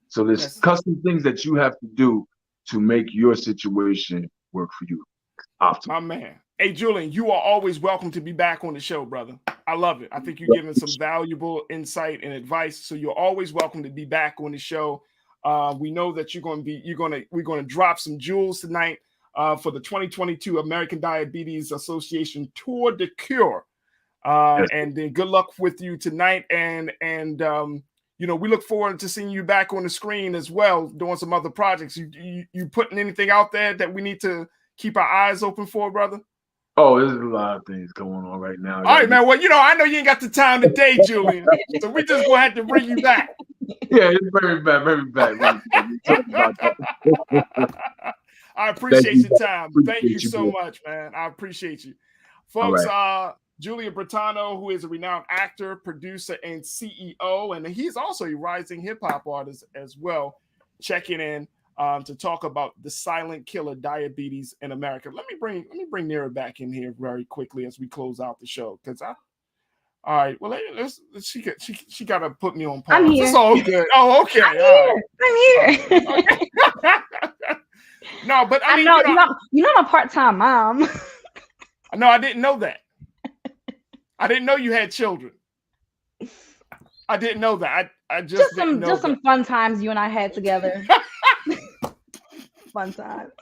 So there's custom things that you have to do to make your situation work for you. My man. Hey, Julian, you are always welcome to be back on the show, brother. I love it. I think you're giving some valuable insight and advice. So you're always welcome to be back on the show. We know that we're going to drop some jewels tonight for the 2022 American Diabetes Association Tour de Cure. And then good luck with you tonight. And we look forward to seeing you back on the screen as well, doing some other projects. You putting anything out there that we need to keep our eyes open for, brother? Oh, there's a lot of things going on right now. All right, man. Well, I know you ain't got the time today, Julian. So we just gonna have to bring you back. Yeah, it's very bad. I appreciate your time. Thank you so much, man. I appreciate you. Folks, Julia Britano, who is a renowned actor, producer, and CEO, and he's also a rising hip-hop artist as well, checking in to talk about the silent killer, diabetes in America. Let me bring Nira back in here very quickly as we close out the show, because All right. Well, she got to put me on pause. I'm here. It's all good. Oh, okay. I'm here. Okay. No, but I mean, know, I'm a part-time mom. No, I didn't know that. I didn't know you had children. I didn't know that. I just didn't know some fun times you and I had together. Fun times.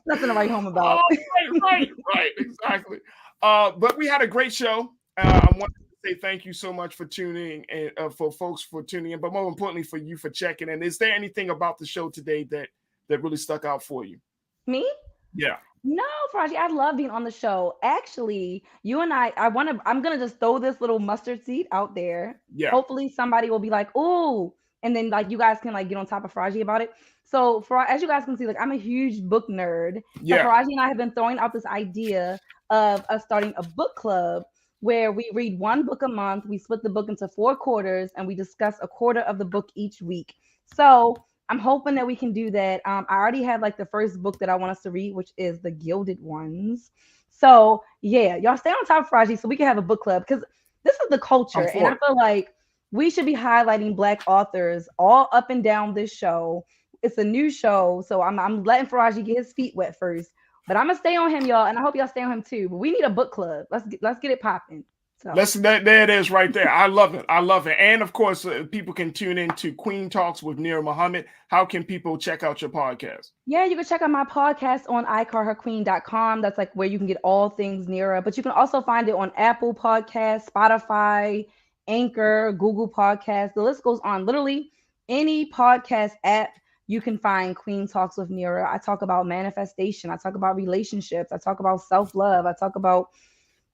Nothing to write home about. Oh, right, exactly. But we had a great show. I wanted to say thank you so much for tuning in, for folks for tuning in, but more importantly for you for checking in. Is there anything about the show today that really stuck out for you? Me? Yeah. No, Farajii, I love being on the show. Actually, you and I'm gonna just throw this little mustard seed out there. Yeah. Hopefully somebody will be like, ooh, and then like you guys can like get on top of Farajii about it. So as you guys can see, like I'm a huge book nerd. Yeah. So Farajii and I have been throwing out this idea of us starting a book club where we read one book a month. We split the book into 4 quarters and we discuss a quarter of the book each week. So I'm hoping that we can do that. I already have like the first book that I want us to read, which is The Gilded Ones. So yeah, y'all stay on top of Farajii so we can have a book club because this is the culture. And I feel like we should be highlighting Black authors all up and down this show. It's a new show. So I'm letting Farajii get his feet wet first. But I'm gonna stay on him, y'all, and I hope y'all stay on him too. But we need a book club. Let's get it popping. So. There it is right there. I love it. And of course, people can tune in to Queen Talks with Nira Muhammad. How can people check out your podcast? Yeah, you can check out my podcast on iCarHerQueen.com. That's like where you can get all things Nira. But you can also find it on Apple Podcasts, Spotify, Anchor, Google Podcasts. The list goes on. Literally any podcast app, you can find Queen Talks with Nira. I talk about manifestation. I talk about relationships. I talk about self-love. I talk about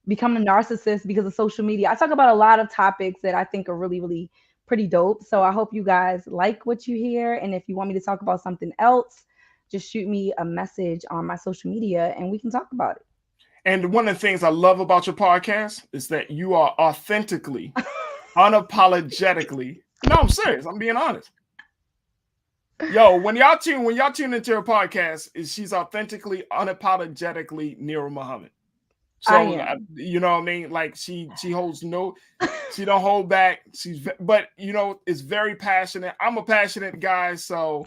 becoming a narcissist because of social media. I talk about a lot of topics that I think are really, really pretty dope. So I hope you guys like what you hear. And if you want me to talk about something else, just shoot me a message on my social media and we can talk about it. And one of the things I love about your podcast is that you are authentically, unapologetically. No, I'm serious. I'm being honest. Yo, when y'all tune into her podcast, she's authentically, unapologetically Nira Muhammad. So you know what I mean? Like she holds she don't hold back. But you know, it's very passionate. I'm a passionate guy, so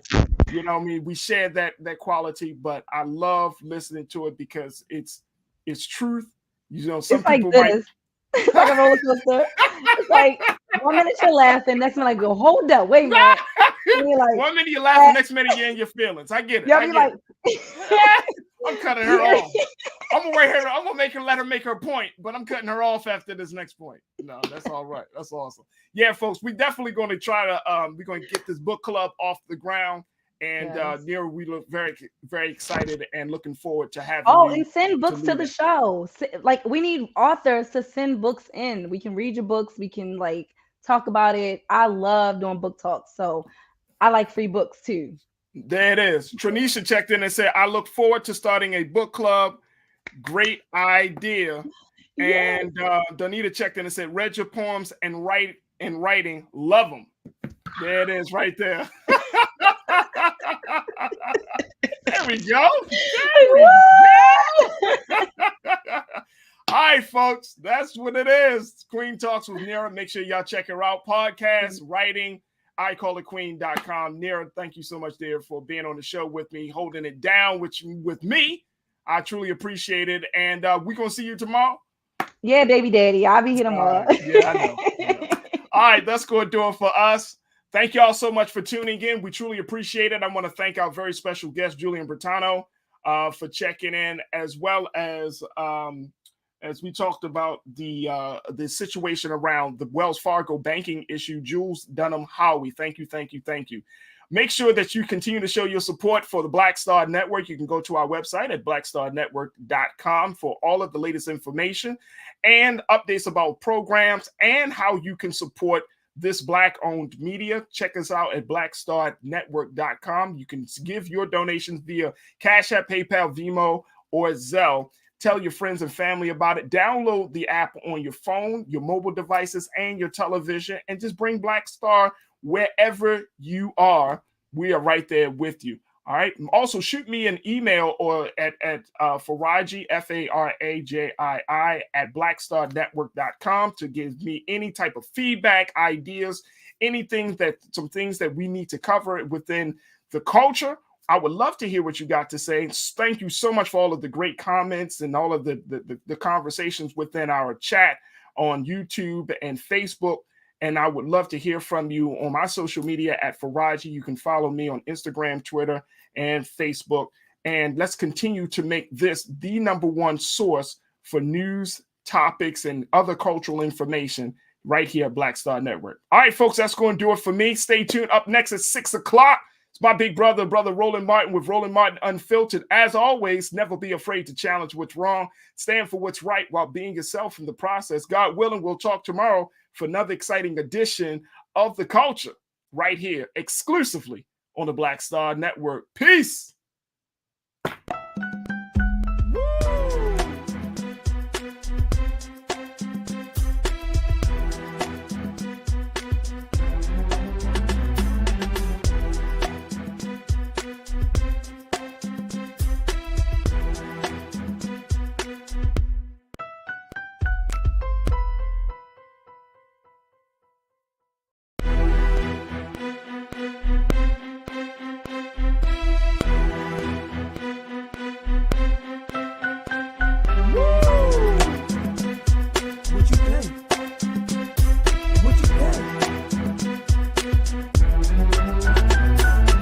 you know what I mean, we share that quality, but I love listening to it because it's truth. You know, some people might it's like a roller coaster. It's like 1 minute you're laughing, next minute like go, hold up, wait a minute. Like, 1 minute you're laughing, next minute you're in your feelings. I get it. I'm cutting her off. I'm gonna let her make her point, but I'm cutting her off after this next point. No, that's all right. That's awesome. Yeah, folks, we definitely going to try to we're going to get this book club off the ground. And Nira, we look very, very excited and looking forward to having you. And send books to the show. Like we need authors to send books in. We can read your books. We can like talk about it. I love doing book talks, so I like free books too. There it is. Tranisha checked in and said, "I look forward to starting a book club. Great idea." Yes. And Donita checked in and said, "Read your poems and writing. Love them." There it is, right there. There we go. All right, folks, that's what it is. Queen Talks with Nira. Make sure y'all check her out. Podcast, writing, iCallTheQueen.com. Nira, thank you so much, dear, for being on the show with me, holding it down with me. I truly appreciate it. And we're going to see you tomorrow. Yeah, baby daddy. I'll be here tomorrow. Yeah, I know. All right, that's going to do it for us. Thank y'all so much for tuning in. We truly appreciate it. I want to thank our very special guest, Julian Bertano, for checking in, as well as we talked about the situation around the Wells Fargo banking issue. Jules Dunham Howie, thank you. Make sure that you continue to show your support for the Black Star Network. You can go to our website at blackstarnetwork.com for all of the latest information and updates about programs and how you can support this Black-owned media. Check us out at blackstarnetwork.com. You can give your donations via Cash App, PayPal, Venmo, or Zelle. Tell your friends and family about it. Download the app on your phone, your mobile devices, and your television, and just bring Black Star wherever you are. We are right there with you. All right. Also, shoot me an email or at Farajii, Farajii at blackstarnetwork.com to give me any type of feedback, ideas, some things that we need to cover within the culture. I would love to hear what you got to say. Thank you so much for all of the great comments and all of the conversations within our chat on YouTube and Facebook. And I would love to hear from you on my social media at Farajii. You can follow me on Instagram, Twitter, and Facebook. And let's continue to make this the #1 source for news, topics, and other cultural information right here at Black Star Network. All right, folks, that's going to do it for me. Stay tuned. Up next at 6 o'clock. It's my big brother Roland Martin with Roland Martin Unfiltered. As always, never be afraid to challenge what's wrong. Stand for what's right while being yourself in the process. God willing, we'll talk tomorrow for another exciting edition of The Culture right here exclusively on the Black Star Network. Peace.